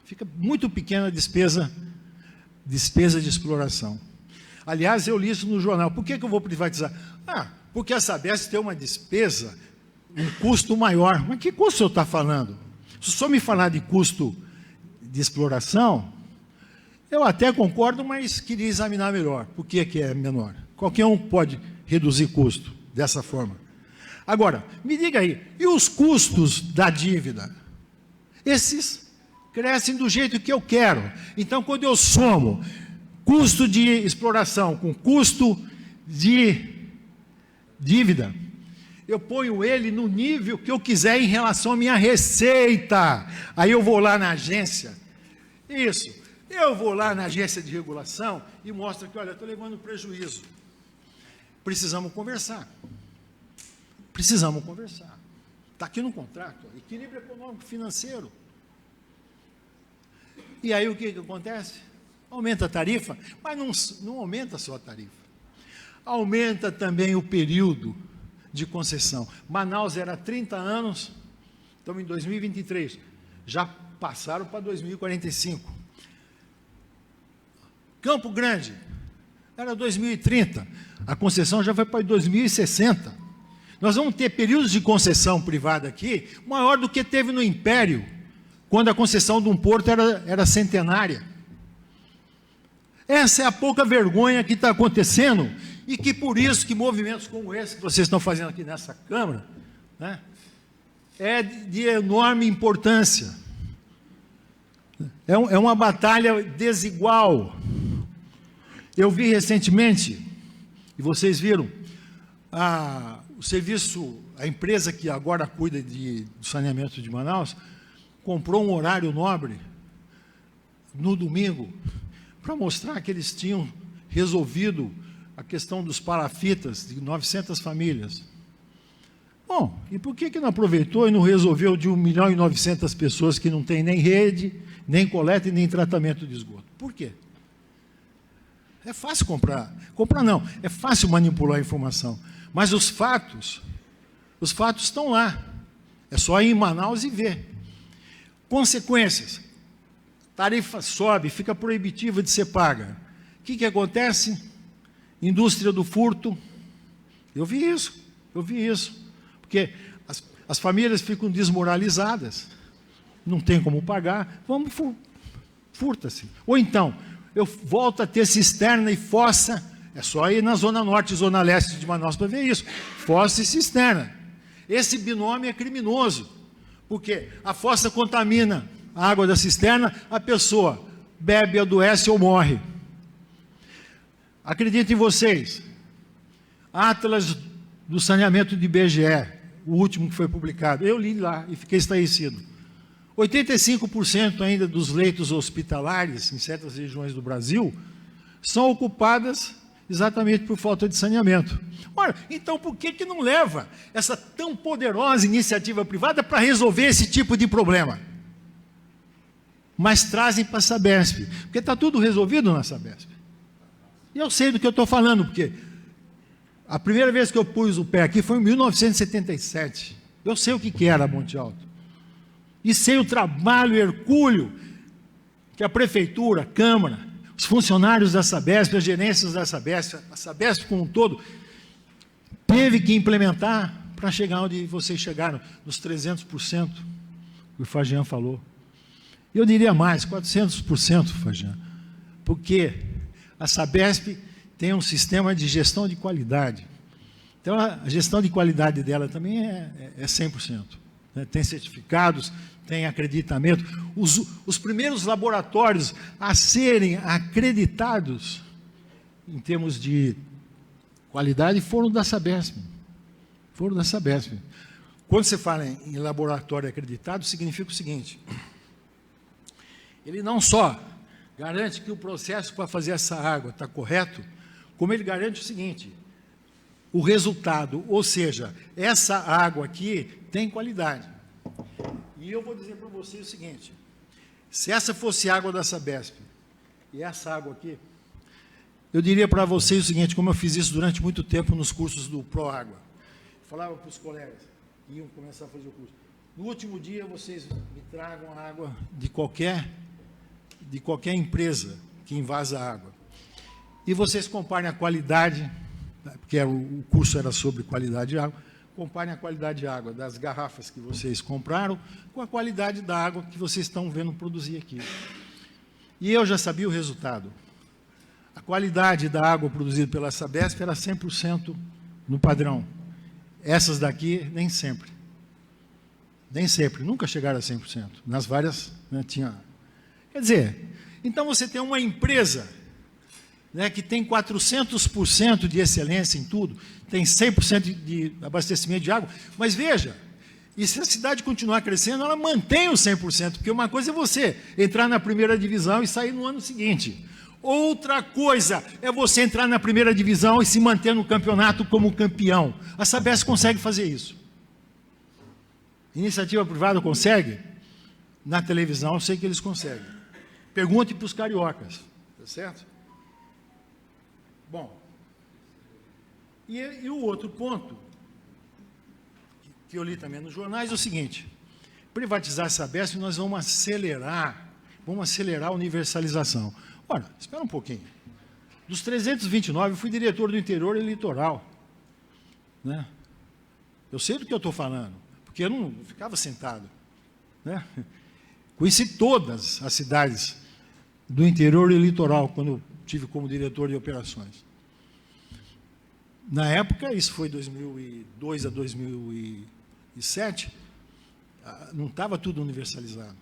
fica muito pequena a despesa de exploração. Aliás, eu li isso no jornal. Por que eu vou privatizar? Porque a Sabesp tem uma despesa, um custo maior. Mas que custo o senhor está falando? Se o senhor me falar de custo de exploração, eu até concordo, mas queria examinar melhor. Por que é menor? Qualquer um pode reduzir custo dessa forma. Agora, me diga aí, e os custos da dívida? Esses crescem do jeito que eu quero. Então, quando eu somo custo de exploração com custo de dívida, eu ponho ele no nível que eu quiser em relação à minha receita. Aí eu vou lá na agência, eu vou lá na agência de regulação e mostro que, olha, estou levando prejuízo. Precisamos conversar. Está aqui no contrato, equilíbrio econômico financeiro. E aí o que acontece? Aumenta a tarifa, mas não aumenta só a tarifa. Aumenta também o período de concessão. Manaus era 30 anos, estamos em 2023, já passaram para 2045. Campo Grande era 2030, a concessão já foi para 2060. Nós vamos ter períodos de concessão privada aqui, maior do que teve no Império, quando a concessão de um porto era centenária. Essa é a pouca vergonha que está acontecendo, e que por isso que movimentos como esse que vocês estão fazendo aqui nessa Câmara, né, é de enorme importância. É uma batalha desigual. Eu vi recentemente, e vocês viram, o serviço, a empresa que agora cuida do saneamento de Manaus, comprou um horário nobre no domingo para mostrar que eles tinham resolvido a questão dos palafitas de 900 famílias. Bom, e por que não aproveitou e não resolveu de 1.900.000 pessoas que não tem nem rede, nem coleta e nem tratamento de esgoto? Por quê? É fácil comprar não, é fácil manipular a informação, mas os fatos estão lá, é só ir em Manaus e ver. Consequências, tarifa sobe, fica proibitiva de ser paga. O que acontece? Indústria do furto, eu vi isso, porque as famílias ficam desmoralizadas, não tem como pagar, furta-se. Ou então, eu volto a ter cisterna e fossa, é só ir na Zona Norte e Zona Leste de Manaus para ver isso, fossa e cisterna. Esse binômio é criminoso, porque a fossa contamina a água da cisterna, a pessoa bebe, adoece ou morre. Acreditem vocês, Atlas do saneamento de IBGE, o último que foi publicado, eu li lá e fiquei estarrecido. 85% ainda dos leitos hospitalares em certas regiões do Brasil são ocupadas exatamente por falta de saneamento. Ora, então por que não leva essa tão poderosa iniciativa privada para resolver esse tipo de problema? Mas trazem para a Sabesp, porque está tudo resolvido na Sabesp. E eu sei do que eu estou falando, porque a primeira vez que eu pus o pé aqui foi em 1977. Eu sei o que era Monte Alto. E sei o trabalho hercúleo que a Prefeitura, a Câmara, os funcionários da Sabesp, as gerências da Sabesp, a Sabesp como um todo, teve que implementar para chegar onde vocês chegaram, nos 300%, que o Fagian falou. Eu diria mais, 400%, Fagian, porque a Sabesp tem um sistema de gestão de qualidade. Então, a gestão de qualidade dela também é 100%. Né? Tem certificados, tem acreditamento. Os primeiros laboratórios a serem acreditados em termos de qualidade foram da Sabesp. Foram da Sabesp. Quando você fala em laboratório acreditado, significa o seguinte: ele não só garante que o processo para fazer essa água está correto, como ele garante o seguinte: o resultado, ou seja, essa água aqui tem qualidade. E eu vou dizer para vocês o seguinte: se essa fosse água da Sabesp, e essa água aqui, eu diria para vocês o seguinte, como eu fiz isso durante muito tempo nos cursos do ProÁgua. Falava para os colegas que iam começar a fazer o curso: no último dia vocês me tragam a água de qualquer empresa que invasa a água. E vocês comparem a qualidade, porque o curso era sobre qualidade de água, comparem a qualidade de água das garrafas que vocês compraram com a qualidade da água que vocês estão vendo produzir aqui. E eu já sabia o resultado. A qualidade da água produzida pela Sabesp era 100% no padrão. Essas daqui, nem sempre. Nem sempre, nunca chegaram a 100%. Nas várias, né, tinha... Quer dizer, então você tem uma empresa, né, que tem 400% de excelência em tudo, tem 100% de abastecimento de água, mas veja, e se a cidade continuar crescendo, ela mantém o 100%, porque uma coisa é você entrar na primeira divisão e sair no ano seguinte. Outra coisa é você entrar na primeira divisão e se manter no campeonato como campeão. A Sabesp consegue fazer isso. Iniciativa privada consegue? Na televisão eu sei que eles conseguem. Pergunte para os cariocas, tá certo? Bom, e o outro ponto, que eu li também nos jornais, é o seguinte: privatizar a Sabesp, nós vamos acelerar a universalização. Ora, espera um pouquinho. Dos 329, eu fui diretor do interior e litoral. Né? Eu sei do que eu estou falando, porque eu não ficava sentado. Né? Conheci todas as cidades do interior e litoral, quando eu tive como diretor de operações. Na época, isso foi 2002 a 2007, não estava tudo universalizado.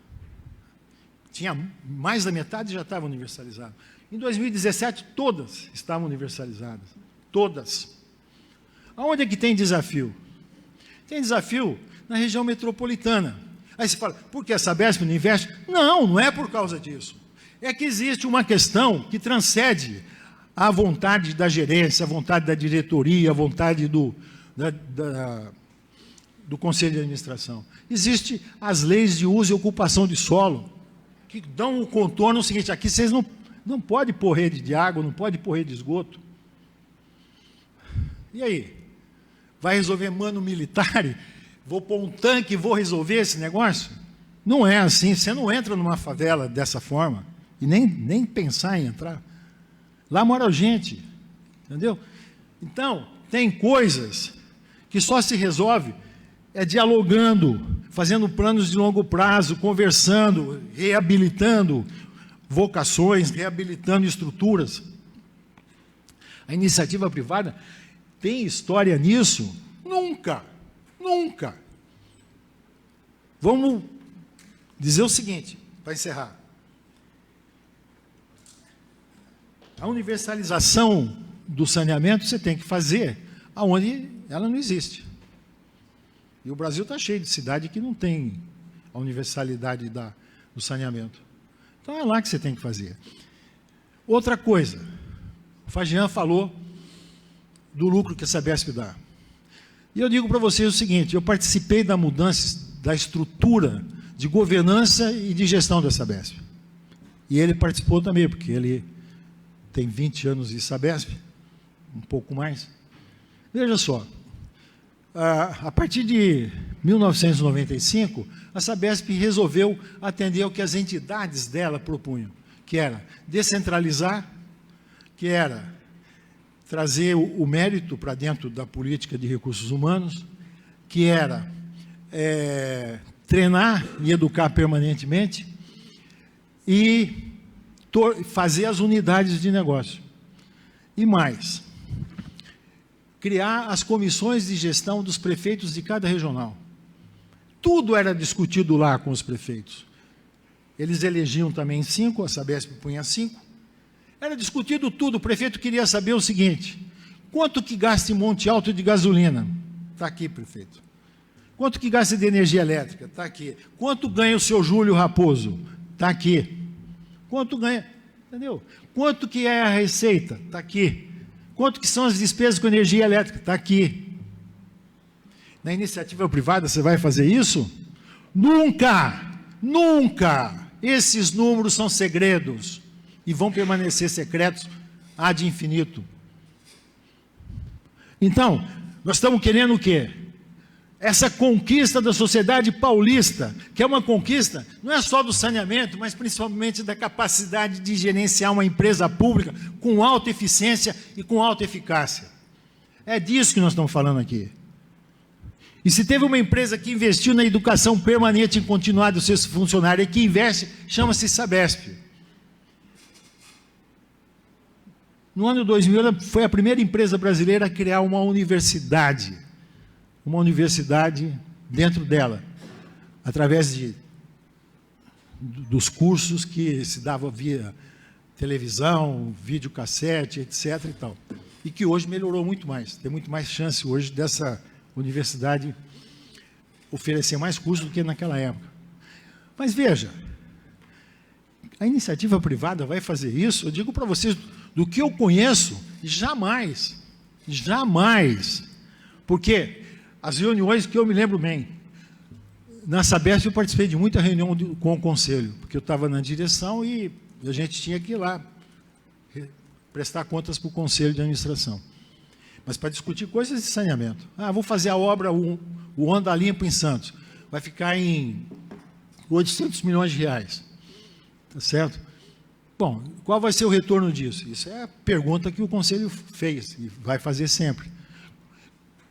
Tinha mais da metade já estava universalizado. Em 2017, todas estavam universalizadas. Todas. Aonde é que tem desafio? Tem desafio na região metropolitana. Aí você fala, por que a Sabesp não investe? Não, não é por causa disso. É que existe uma questão que transcende a vontade da gerência, a vontade da diretoria, a vontade do Conselho de Administração. Existem as leis de uso e ocupação de solo, que dão o contorno seguinte: aqui vocês não podem pôr rede de água, não podem pôr rede de esgoto. E aí? Vai resolver mano militar? Vou pôr um tanque e vou resolver esse negócio? Não é assim. Você não entra numa favela dessa forma, e nem pensar em entrar. Lá mora gente, entendeu? Então, tem coisas que só se resolve dialogando, fazendo planos de longo prazo, conversando, reabilitando vocações, reabilitando estruturas. A iniciativa privada tem história nisso? Nunca, nunca. Vamos dizer o seguinte, para encerrar. A universalização do saneamento você tem que fazer aonde ela não existe. E o Brasil está cheio de cidade que não tem a universalidade do saneamento. Então é lá que você tem que fazer. Outra coisa, O Fagian falou do lucro que a Sabesp dá. E eu digo para vocês o seguinte, eu participei da mudança da estrutura de governança e de gestão da Sabesp. E ele participou também, porque ele tem 20 anos de Sabesp, um pouco mais. Veja só, a partir de 1995, a Sabesp resolveu atender ao que as entidades dela propunham, que era descentralizar, que era trazer o mérito para dentro da política de recursos humanos, que era treinar e educar permanentemente e fazer as unidades de negócio. E mais, criar as comissões de gestão dos prefeitos de cada regional. Tudo era discutido lá com os prefeitos. Eles elegiam também 5, a Sabesp punha 5. Era discutido tudo. O prefeito queria saber o seguinte: quanto que gasta em Monte Alto de gasolina? Está aqui, prefeito. Quanto que gasta de energia elétrica? Está aqui. Quanto ganha o seu Júlio Raposo? Está aqui. Quanto ganha? Entendeu? Quanto que é a receita? Está aqui. Quanto que são as despesas com energia elétrica? Está aqui. Na iniciativa privada você vai fazer isso? Nunca! Nunca! Esses números são segredos e vão permanecer secretos ad infinito. Então, nós estamos querendo o quê? Essa conquista da sociedade paulista, que é uma conquista, não é só do saneamento, mas principalmente da capacidade de gerenciar uma empresa pública com alta eficiência e com alta eficácia. É disso que nós estamos falando aqui. E se teve uma empresa que investiu na educação permanente e continuada dos seus funcionários, e que investe, chama-se Sabesp. No ano 2000, ela foi a primeira empresa brasileira a criar uma universidade dentro dela, através dos cursos que se davam via televisão, videocassete, etc. e tal. E que hoje melhorou muito mais. Tem muito mais chance hoje dessa universidade oferecer mais cursos do que naquela época. Mas veja, a iniciativa privada vai fazer isso? Eu digo para vocês, do que eu conheço, jamais. Porque as reuniões que eu me lembro bem, na Sabesp eu participei de muita reunião com o conselho, porque eu estava na direção e a gente tinha que ir lá prestar contas para o conselho de administração. Mas para discutir coisas de saneamento. Vou fazer a obra, o Onda Limpo em Santos. Vai ficar em 800 milhões de reais. Tá certo? Bom, qual vai ser o retorno disso? Isso é a pergunta que o conselho fez e vai fazer sempre.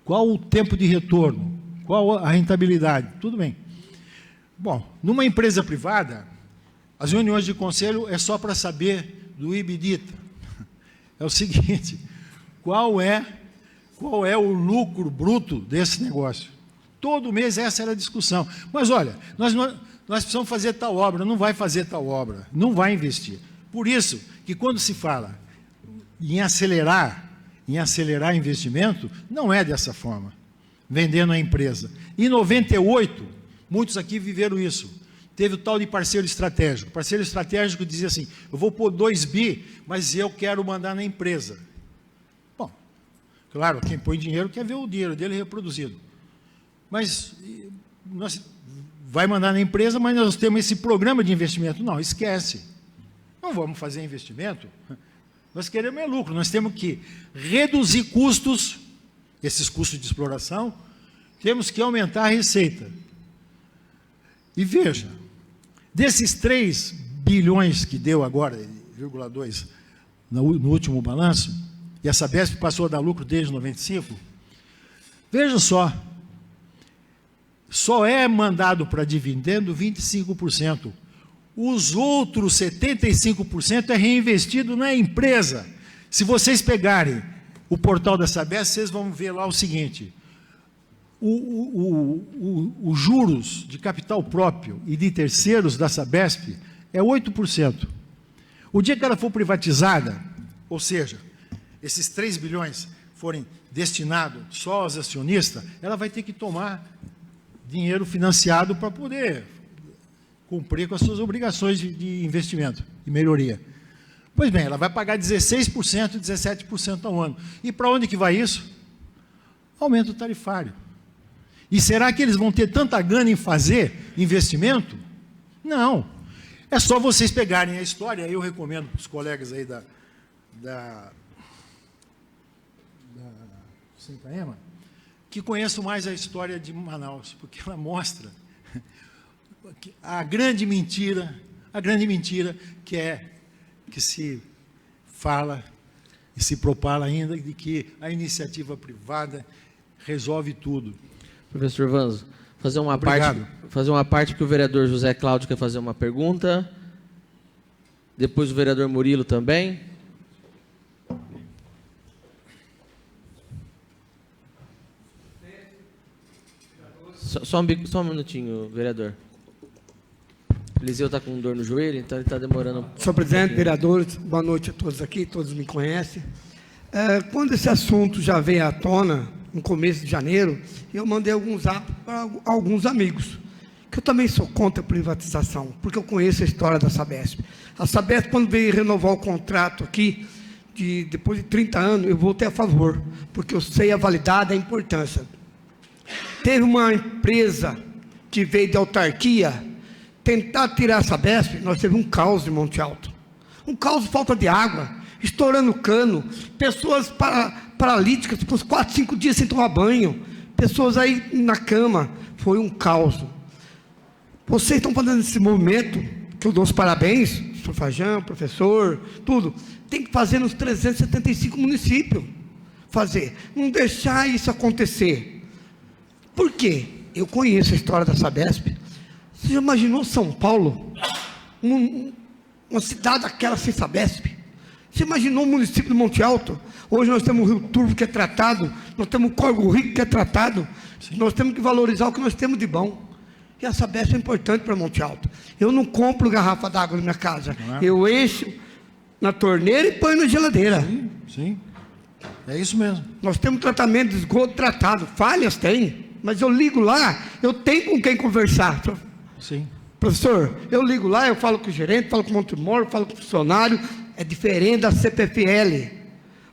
Qual o tempo de retorno? Qual a rentabilidade? Tudo bem. Bom, numa empresa privada, as reuniões de conselho é só para saber do EBITDA. É o seguinte, qual é o lucro bruto desse negócio? Todo mês essa era a discussão. Mas olha, nós precisamos fazer tal obra, não vai fazer tal obra, não vai investir. Por isso que quando se fala em acelerar investimento, não é dessa forma, vendendo a empresa. Em 98, muitos aqui viveram isso. Teve o tal de parceiro estratégico. Parceiro estratégico dizia assim, eu vou pôr 2 bi, mas eu quero mandar na empresa. Bom, claro, quem põe dinheiro quer ver o dinheiro dele reproduzido. Mas nós vai mandar na empresa, mas nós temos esse programa de investimento. Não, esquece. Não vamos fazer investimento. Nós queremos lucro, nós temos que reduzir custos, esses custos de exploração, temos que aumentar a receita. E veja, desses 3 bilhões que deu agora, 0,2 no último balanço, e a Sabesp passou a dar lucro desde 95, veja só é mandado para dividendo 25%. Os outros 75% é reinvestido na empresa. Se vocês pegarem o portal da Sabesp, vocês vão ver lá o seguinte, os juros de capital próprio e de terceiros da Sabesp é 8%. O dia que ela for privatizada, ou seja, esses 3 bilhões forem destinados só aos acionistas, ela vai ter que tomar dinheiro financiado para poder cumprir com as suas obrigações de investimento e melhoria. Pois bem, ela vai pagar 16% e 17% ao ano. E para onde que vai isso? Aumento tarifário. E será que eles vão ter tanta gana em fazer investimento? Não. É só vocês pegarem a história, eu recomendo para os colegas aí da Sincaema, que conheçam mais a história de Manaus, porque ela mostra a grande mentira que se fala e se propala ainda, de que a iniciativa privada resolve tudo. Professor Vanzo, fazer uma parte porque o vereador José Cláudio quer fazer uma pergunta. Depois o vereador Murilo também. Só um minutinho, vereador. Eliseu está com dor no joelho, então ele está demorando. Senhor presidente, vereadores, boa noite a todos aqui, todos me conhecem. Quando esse assunto já veio à tona, no começo de janeiro, eu mandei alguns atos para alguns amigos, que eu também sou contra a privatização, porque eu conheço a história da Sabesp. A Sabesp, quando veio renovar o contrato aqui, depois de 30 anos, eu votei a favor, porque eu sei a validade, a importância. Teve uma empresa que veio de autarquia tentar tirar a Sabesp, nós tivemos um caos em Monte Alto. Um caos de falta de água, estourando cano, pessoas paralíticas, por 4, 5 dias sem tomar banho, pessoas aí na cama, foi um caos. Vocês estão fazendo esse movimento, que eu dou os parabéns, professor Fajão, professor, tudo, tem que fazer nos 375 municípios, não deixar isso acontecer. Por quê? Eu conheço a história da Sabesp. Você já imaginou São Paulo? Uma cidade daquela sem Sabesp? Você imaginou o município de Monte Alto? Hoje nós temos o Rio Turvo, que é tratado, nós temos o Córrego Rico, que é tratado. Sim. Nós temos que valorizar o que nós temos de bom. E a Sabesp é importante para Monte Alto. Eu não compro garrafa d'água na minha casa. Eu encho na torneira e ponho na geladeira. Sim, sim. É isso mesmo. Nós temos tratamento de esgoto tratado. Falhas tem, mas eu ligo lá, eu tenho com quem conversar. Sim. Professor, eu ligo lá, eu falo com o gerente, falo com o Montemor, falo com o funcionário. É diferente da CPFL.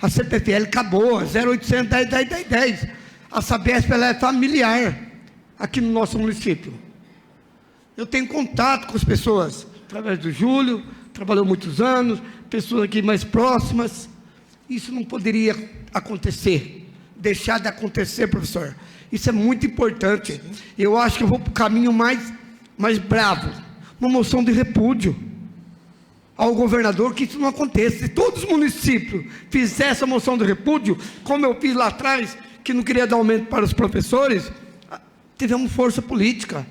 A CPFL acabou, 0800 10 10 10 10. A Sabesp, ela é familiar aqui no nosso município. Eu tenho contato com as pessoas, através do Júlio, trabalhou muitos anos, pessoas aqui mais próximas. Isso não poderia acontecer, deixar de acontecer, professor. Isso é muito importante. Eu acho que eu vou para o caminho mais bravo, uma moção de repúdio ao governador, que isso não aconteça. Se todos os municípios fizessem essa moção de repúdio, como eu fiz lá atrás, que não queria dar aumento para os professores, tivemos força política.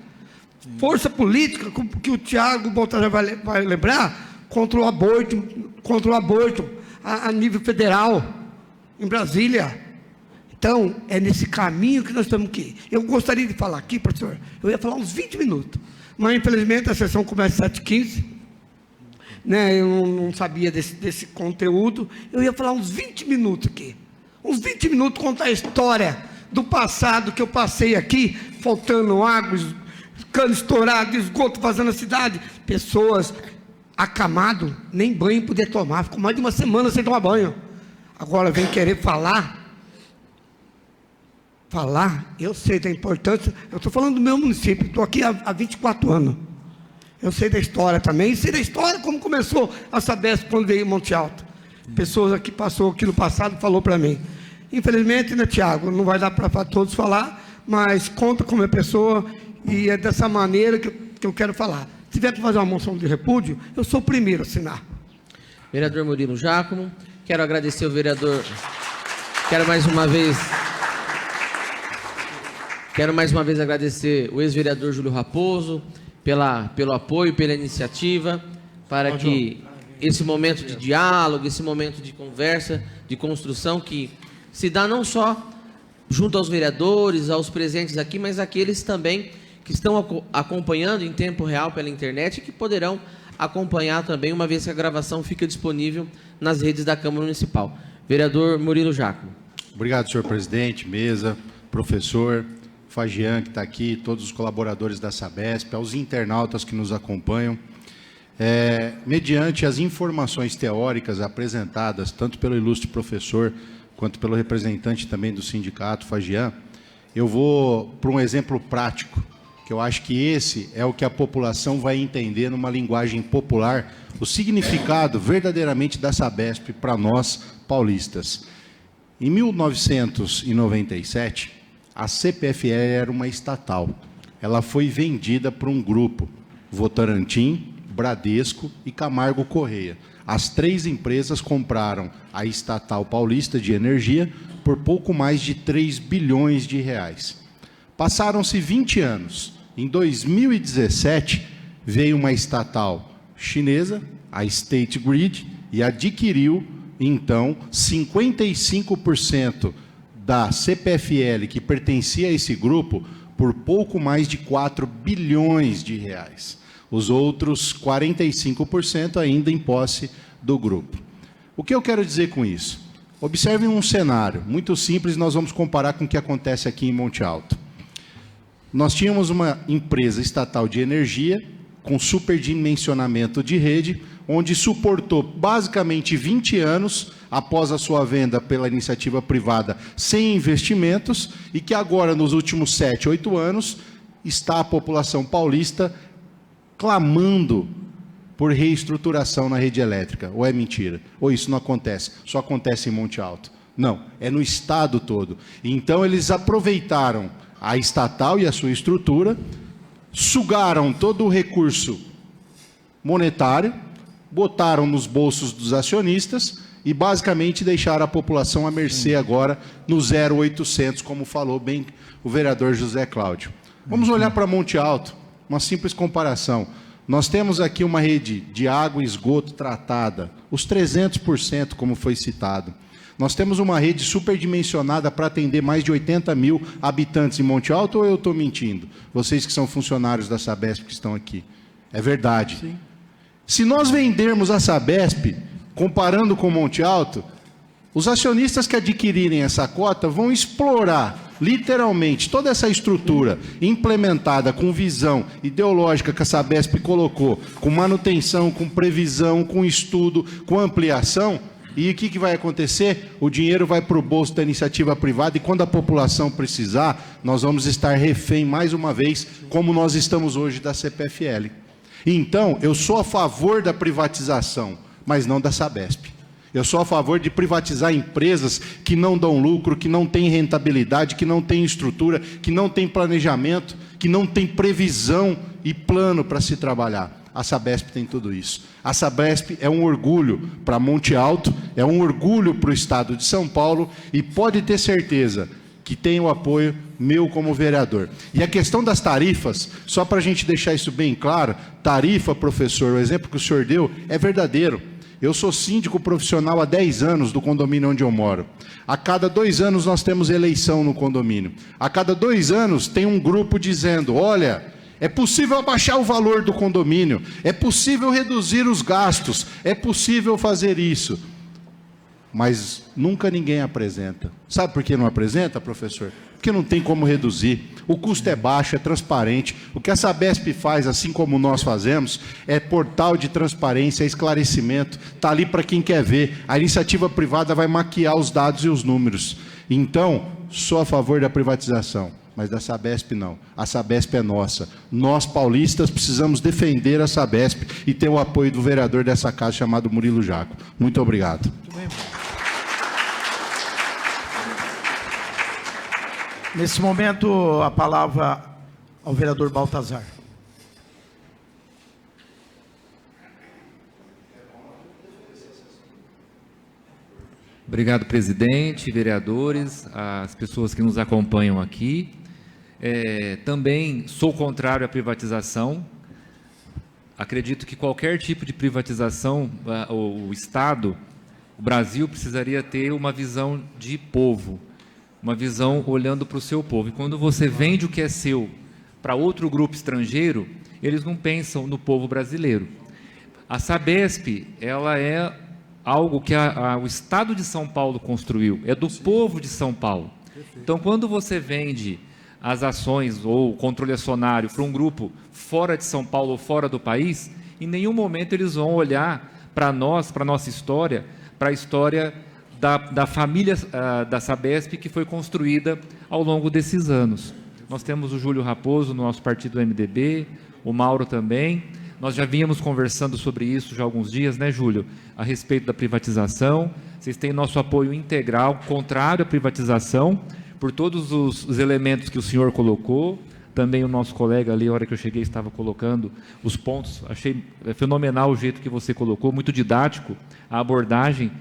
Força política, que o Tiago Baltazar vai lembrar, contra o aborto a nível federal, em Brasília. Então, é nesse caminho que nós temos que ir. Eu gostaria de falar aqui, professor, eu ia falar uns 20 minutos, mas infelizmente a sessão começa às 7h15, né? Eu não sabia desse conteúdo. Eu ia falar uns 20 minutos aqui, uns 20 minutos, contar a história do passado que eu passei aqui, faltando água, cano estourado, esgoto vazando a cidade, pessoas acamado, nem banho poder tomar, ficou mais de uma semana sem tomar banho. Agora vem querer falar, eu sei da importância. Eu estou falando do meu município, estou aqui há 24 anos, eu sei da história também, sei da história como começou a Sabesp quando veio em Monte Alto. Pessoas aqui passou aqui no passado, falou para mim. Infelizmente, né, Tiago, não vai dar para todos falar, mas conta como é pessoa, e é dessa maneira que eu quero falar. Se tiver que fazer uma moção de repúdio, eu sou o primeiro a assinar. Vereador Murilo Giacomo, quero agradecer o vereador, quero mais uma vez agradecer o ex-vereador Júlio Raposo pelo apoio, pela iniciativa, para que esse momento de diálogo, esse momento de conversa, de construção, que se dá não só junto aos vereadores, aos presentes aqui, mas aqueles também que estão acompanhando em tempo real pela internet e que poderão acompanhar também, uma vez que a gravação fica disponível nas redes da Câmara Municipal. Vereador Murilo Giacomo. Obrigado, senhor presidente, mesa, professor Fagian, que está aqui, todos os colaboradores da Sabesp, aos internautas que nos acompanham. mediante as informações teóricas apresentadas, tanto pelo ilustre professor, quanto pelo representante também do sindicato, Fagian, eu vou para um exemplo prático, que eu acho que esse é o que a população vai entender numa linguagem popular, o significado verdadeiramente da Sabesp para nós paulistas. Em 1997, a CPFL era uma estatal. Ela foi vendida para um grupo, Votorantim, Bradesco e Camargo Correia. As três empresas compraram a estatal paulista de energia por pouco mais de 3 bilhões de reais. Passaram-se 20 anos. Em 2017, veio uma estatal chinesa, a State Grid, e adquiriu, então, 55% da CPFL, que pertencia a esse grupo, por pouco mais de 4 bilhões de reais. Os outros 45% ainda em posse do grupo. O que eu quero dizer com isso? Observem um cenário muito simples, nós vamos comparar com o que acontece aqui em Monte Alto. Nós tínhamos uma empresa estatal de energia com superdimensionamento de rede, onde suportou basicamente 20 anos após a sua venda pela iniciativa privada sem investimentos e que agora, nos últimos 7, 8 anos, está a população paulista clamando por reestruturação na rede elétrica. Ou é mentira? Ou isso não acontece? Só acontece em Monte Alto? Não, é no estado todo. Então, eles aproveitaram a estatal e a sua estrutura, sugaram todo o recurso monetário, botaram nos bolsos dos acionistas e, basicamente, deixaram a população à mercê agora no 0800, como falou bem o vereador José Cláudio. Vamos olhar para Monte Alto, uma simples comparação. Nós temos aqui uma rede de água e esgoto tratada, os 300%, como foi citado. Nós temos uma rede superdimensionada para atender mais de 80 mil habitantes em Monte Alto, ou eu estou mentindo? Vocês que são funcionários da Sabesp que estão aqui. É verdade. Sim. Se nós vendermos a Sabesp, comparando com Monte Alto, os acionistas que adquirirem essa cota vão explorar literalmente toda essa estrutura implementada com visão ideológica que a Sabesp colocou, com manutenção, com previsão, com estudo, com ampliação. E o que vai acontecer? O dinheiro vai para o bolso da iniciativa privada e quando a população precisar, nós vamos estar refém mais uma vez, como nós estamos hoje da CPFL. Então, eu sou a favor da privatização, mas não da Sabesp. Eu sou a favor de privatizar empresas que não dão lucro, que não têm rentabilidade, que não têm estrutura, que não têm planejamento, que não têm previsão e plano para se trabalhar. A Sabesp tem tudo isso. A Sabesp é um orgulho para Monte Alto, é um orgulho para o estado de São Paulo e pode ter certeza que tem o apoio meu como vereador. E a questão das tarifas, só para a gente deixar isso bem claro, tarifa, professor, o exemplo que o senhor deu é verdadeiro. Eu sou síndico profissional há 10 anos do condomínio onde eu moro. A cada 2 anos nós temos eleição no condomínio. A cada 2 anos tem um grupo dizendo, olha, é possível abaixar o valor do condomínio, é possível reduzir os gastos, é possível fazer isso. Mas nunca ninguém apresenta. Sabe por que não apresenta, professor? Porque não tem como reduzir. O custo é baixo, é transparente. O que a Sabesp faz, assim como nós fazemos, é portal de transparência, é esclarecimento. Está ali para quem quer ver. A iniciativa privada vai maquiar os dados e os números. Então, sou a favor da privatização, mas da Sabesp não. A Sabesp é nossa. Nós, paulistas, precisamos defender a Sabesp e ter o apoio do vereador dessa casa, chamado Murilo Jaco. Muito obrigado. Muito bem. Nesse momento, a palavra ao vereador Baltazar. Obrigado, presidente, vereadores, as pessoas que nos acompanham aqui. Também sou contrário à privatização. Acredito que qualquer tipo de privatização, o Estado, o Brasil precisaria ter uma visão de povo, uma visão olhando para o seu povo. E quando você vende o que é seu para outro grupo estrangeiro, eles não pensam no povo brasileiro. A Sabesp, ela é algo que o Estado de São Paulo construiu, é do povo de São Paulo. Então, quando você vende as ações ou o controle acionário para um grupo fora de São Paulo ou fora do país, em nenhum momento eles vão olhar para nós, para a nossa história, para a história da família da Sabesp que foi construída ao longo desses anos. Nós temos o Júlio Raposo no nosso partido MDB, o Mauro também. Nós já vínhamos conversando sobre isso já há alguns dias, né, Júlio? A respeito da privatização. Vocês têm nosso apoio integral, contrário à privatização, por todos os elementos que o senhor colocou. Também o nosso colega ali, a hora que eu cheguei, estava colocando os pontos. Achei fenomenal o jeito que você colocou, muito didático a abordagem.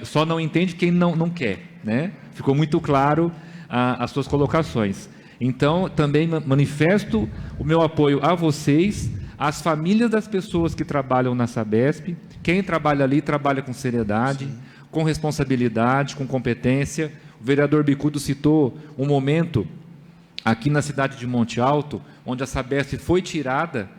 Só não entende quem não quer, né? Ficou muito claro as suas colocações. Então, também manifesto o meu apoio a vocês, às famílias das pessoas que trabalham na Sabesp. Quem trabalha ali, trabalha com seriedade, com responsabilidade, com competência. O vereador Bicudo citou um momento aqui na cidade de Monte Alto, onde a Sabesp foi tirada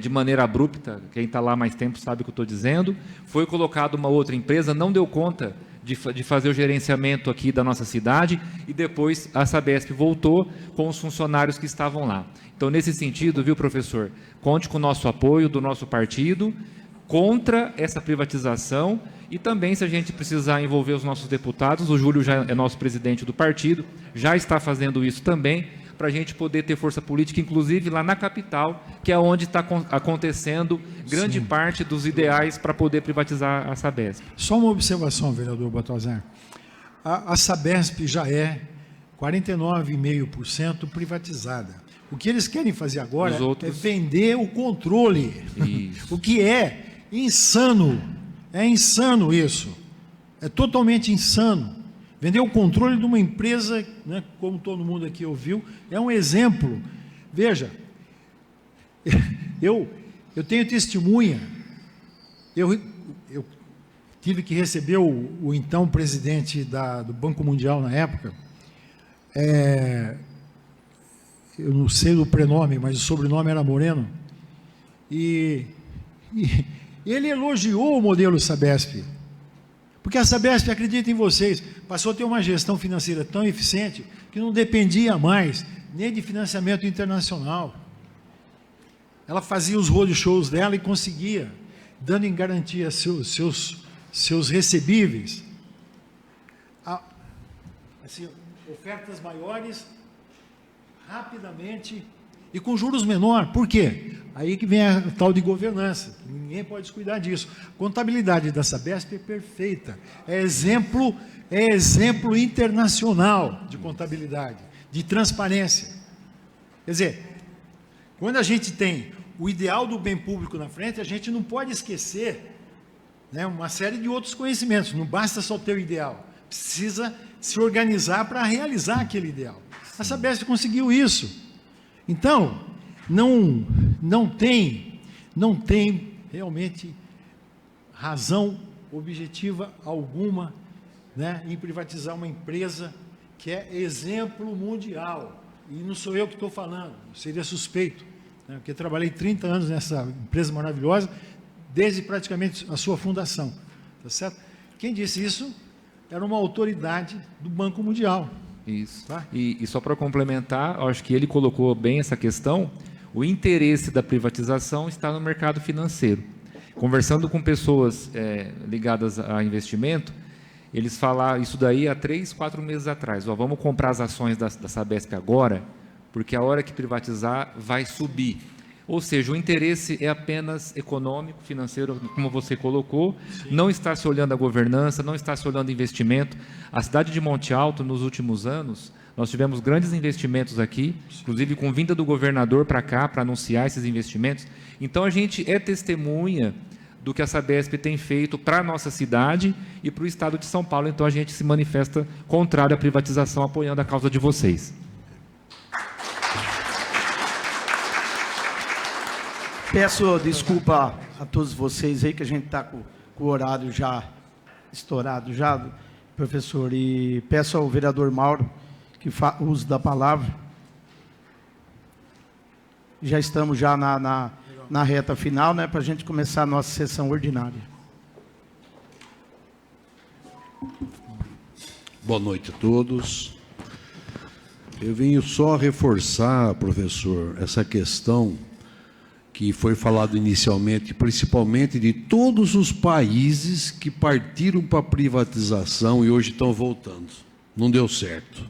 de maneira abrupta. Quem está lá mais tempo sabe o que eu estou dizendo. Foi colocada uma outra empresa, não deu conta de fazer o gerenciamento aqui da nossa cidade, e depois a Sabesp voltou com os funcionários que estavam lá. Então, nesse sentido, viu, professor, conte com o nosso apoio do nosso partido contra essa privatização, e também, se a gente precisar envolver os nossos deputados, o Júlio já é nosso presidente do partido, já está fazendo isso também, para a gente poder ter força política, inclusive lá na capital, que é onde está acontecendo grande parte dos ideais para poder privatizar a Sabesp. Só uma observação, vereador Baltazar. A Sabesp já é 49,5% privatizada. O que eles querem fazer agora é vender o controle, o que é insano. É insano isso. É totalmente insano. Vender o controle de uma empresa, né, como todo mundo aqui ouviu, é um exemplo. Veja, eu tenho testemunha. Eu tive que receber o então presidente do Banco Mundial na época. Eu não sei o prenome, mas o sobrenome era Moreno. E ele elogiou o modelo Sabesp. Porque a Sabesp acredita em vocês, passou a ter uma gestão financeira tão eficiente que não dependia mais nem de financiamento internacional. Ela fazia os roadshows dela e conseguia, dando em garantia seus recebíveis, assim, ofertas maiores, rapidamente e com juros menores. Por quê? Aí que vem a tal de governança. Ninguém pode descuidar disso. A contabilidade da Sabesp é perfeita. É exemplo internacional de contabilidade, de transparência. Quer dizer, quando a gente tem o ideal do bem público na frente, a gente não pode esquecer, né, uma série de outros conhecimentos. Não basta só ter o ideal. Precisa se organizar para realizar aquele ideal. A Sabesp conseguiu isso. Então, não tem realmente razão objetiva alguma, né, em privatizar uma empresa que é exemplo mundial. E não sou eu que estou falando, seria suspeito, né, porque trabalhei 30 anos nessa empresa maravilhosa, desde praticamente a sua fundação. Tá certo? Quem disse isso era uma autoridade do Banco Mundial. Isso. Tá? E só para complementar, acho que ele colocou bem essa questão. O interesse da privatização está no mercado financeiro. Conversando com pessoas ligadas a investimento, eles falaram isso daí há 3, 4 meses atrás. Vamos comprar as ações da Sabesp agora, porque a hora que privatizar vai subir. Ou seja, o interesse é apenas econômico, financeiro, como você colocou. Sim. Não está se olhando a governança, não está se olhando investimento. A cidade de Monte Alto, nos últimos anos, nós tivemos grandes investimentos aqui, inclusive com vinda do governador para cá, para anunciar esses investimentos. Então, a gente é testemunha do que a Sabesp tem feito para a nossa cidade e para o estado de São Paulo. Então, a gente se manifesta contrário à privatização, apoiando a causa de vocês. Peço desculpa a todos vocês aí, que a gente está com o horário já estourado, já, professor, e peço ao vereador Mauro que use da palavra. Já estamos já na reta final, né, para a gente começar a nossa sessão ordinária. Boa noite a todos. Eu venho só reforçar, professor, essa questão que foi falado inicialmente, principalmente de todos os países que partiram para a privatização e hoje estão voltando. Não deu certo.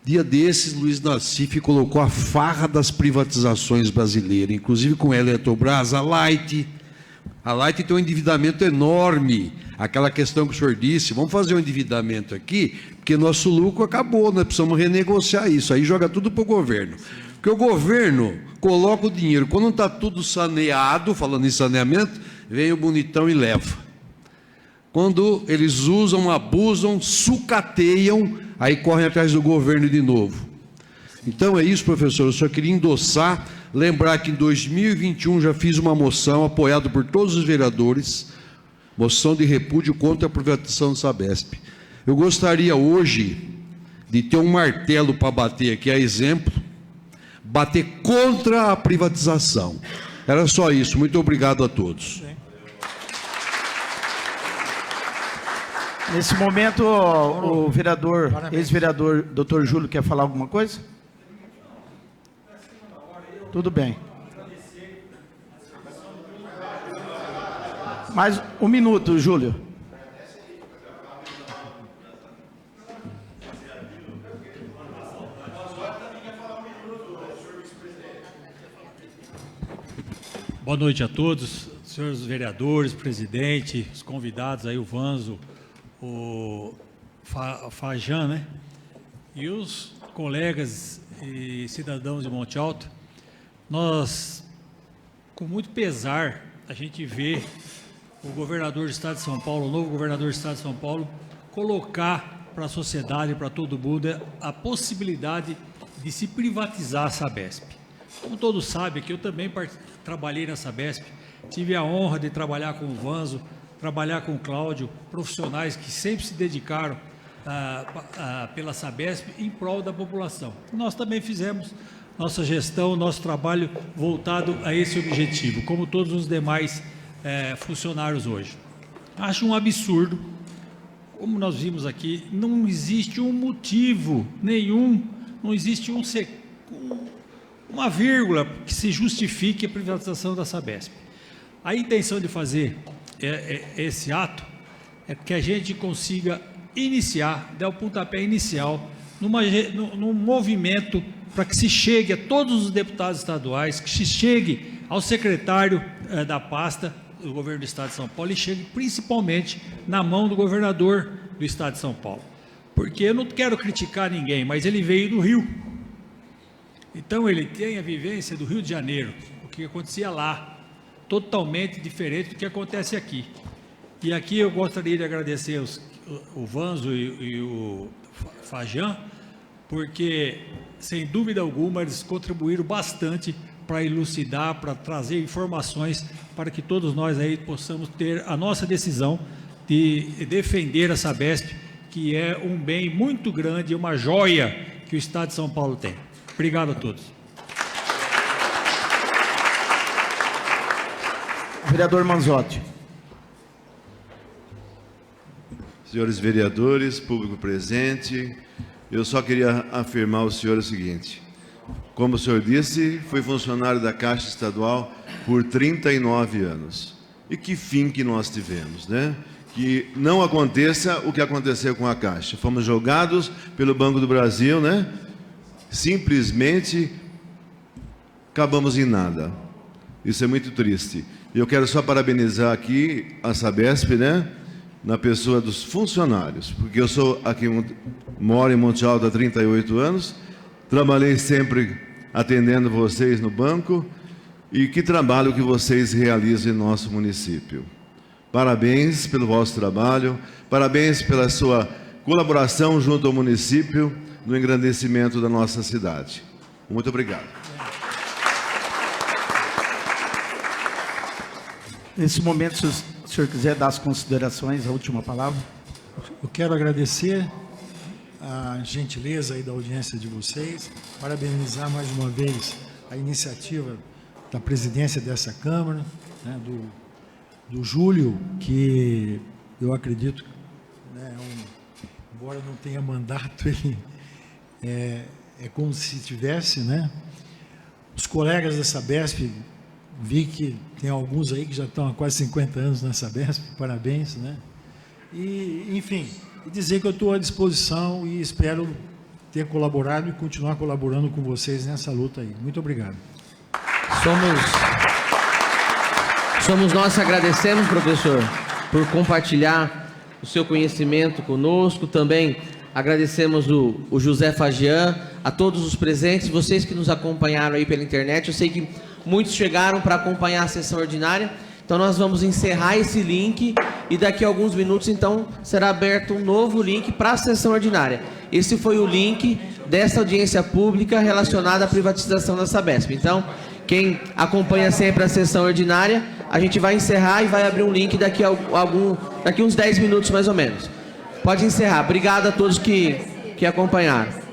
Dia desses, Luiz Nassif colocou a farra das privatizações brasileiras, inclusive com a Eletrobras, a Light. A Light tem um endividamento enorme. Aquela questão que o senhor disse, vamos fazer um endividamento aqui, porque nosso lucro acabou, nós precisamos renegociar isso. Aí joga tudo para o governo. Porque o governo coloca o dinheiro, quando não está tudo saneado, falando em saneamento, vem o bonitão e leva. Quando eles usam, abusam, sucateiam, aí correm atrás do governo de novo. Então é isso, professor, eu só queria endossar, lembrar que em 2021 já fiz uma moção, apoiada por todos os vereadores, moção de repúdio contra a privatização do Sabesp. Eu gostaria hoje de ter um martelo para bater aqui, a exemplo, bater contra a privatização. Era só isso, muito obrigado a todos. Nesse momento, o vereador, ex-vereador, Dr. Júlio, quer falar alguma coisa? Tudo bem. Mais um minuto, Júlio. Boa noite a todos, senhores vereadores, presidente, os convidados aí, o Vanzo, o Fajan, né? E os colegas e cidadãos de Monte Alto. Nós, com muito pesar, a gente vê o governador do Estado de São Paulo, o novo governador do Estado de São Paulo, colocar para a sociedade, para todo mundo, a possibilidade de se privatizar a Sabesp. Como todos sabem, que eu também trabalhei na Sabesp, tive a honra de trabalhar com o Vanzo, trabalhar com o Cláudio, profissionais que sempre se dedicaram pela Sabesp em prol da população. Nós também fizemos nossa gestão, nosso trabalho voltado a esse objetivo, como todos os demais funcionários hoje. Acho um absurdo, como nós vimos aqui, não existe um motivo nenhum, não existe uma vírgula que se justifique a privatização da Sabesp. A intenção de fazer esse ato é que a gente consiga iniciar, dar o pontapé inicial num movimento para que se chegue a todos os deputados estaduais, que se chegue ao secretário da pasta do governo do Estado de São Paulo e chegue principalmente na mão do governador do Estado de São Paulo. Porque eu não quero criticar ninguém, mas ele veio do Rio. Então ele tem a vivência do Rio de Janeiro, o que acontecia lá, totalmente diferente do que acontece aqui. E aqui eu gostaria de agradecer o Vanzo e o Fajan, porque, sem dúvida alguma, eles contribuíram bastante para elucidar, para trazer informações, para que todos nós aí possamos ter a nossa decisão de defender a Sabesp, que é um bem muito grande, uma joia que o Estado de São Paulo tem. Obrigado a todos. Vereador Manzotti. Senhores vereadores, público presente, eu só queria afirmar ao senhor o seguinte: como o senhor disse, fui funcionário da Caixa Estadual por 39 anos. E que fim que nós tivemos, né? Que não aconteça o que aconteceu com a Caixa. Fomos jogados pelo Banco do Brasil, né? Simplesmente acabamos em nada. Isso é muito triste. E eu quero só parabenizar aqui a Sabesp, né? Na pessoa dos funcionários, porque eu sou aqui, moro em Monte Alto há 38 anos, trabalhei sempre atendendo vocês no banco, e que trabalho que vocês realizam em nosso município. Parabéns pelo vosso trabalho, parabéns pela sua colaboração junto ao município no engrandecimento da nossa cidade. Muito obrigado. Nesse momento, se o senhor quiser dar as considerações, a última palavra. Eu quero agradecer a gentileza aí da audiência de vocês, parabenizar mais uma vez a iniciativa da presidência dessa Câmara, né, do Júlio, que eu acredito, né, embora não tenha mandato, ele é como se tivesse, né? Os colegas da Sabesp Vi que tem alguns aí que já estão há quase 50 anos na Sabesp, parabéns, né? E, enfim, dizer que eu estou à disposição e espero ter colaborado e continuar colaborando com vocês nessa luta aí. Muito obrigado. Somos nós que agradecemos, professor, por compartilhar o seu conhecimento conosco. Também agradecemos o José Fagian, a todos os presentes, vocês que nos acompanharam aí pela internet. Eu sei que muitos chegaram para acompanhar a sessão ordinária. Então nós vamos encerrar esse link e daqui a alguns minutos, então, será aberto um novo link para a sessão ordinária. Esse foi o link dessa audiência pública relacionada à privatização da Sabesp. Então, quem acompanha sempre a sessão ordinária, a gente vai encerrar e vai abrir um link daqui uns 10 minutos mais ou menos. Pode encerrar. Obrigado a todos que acompanharam.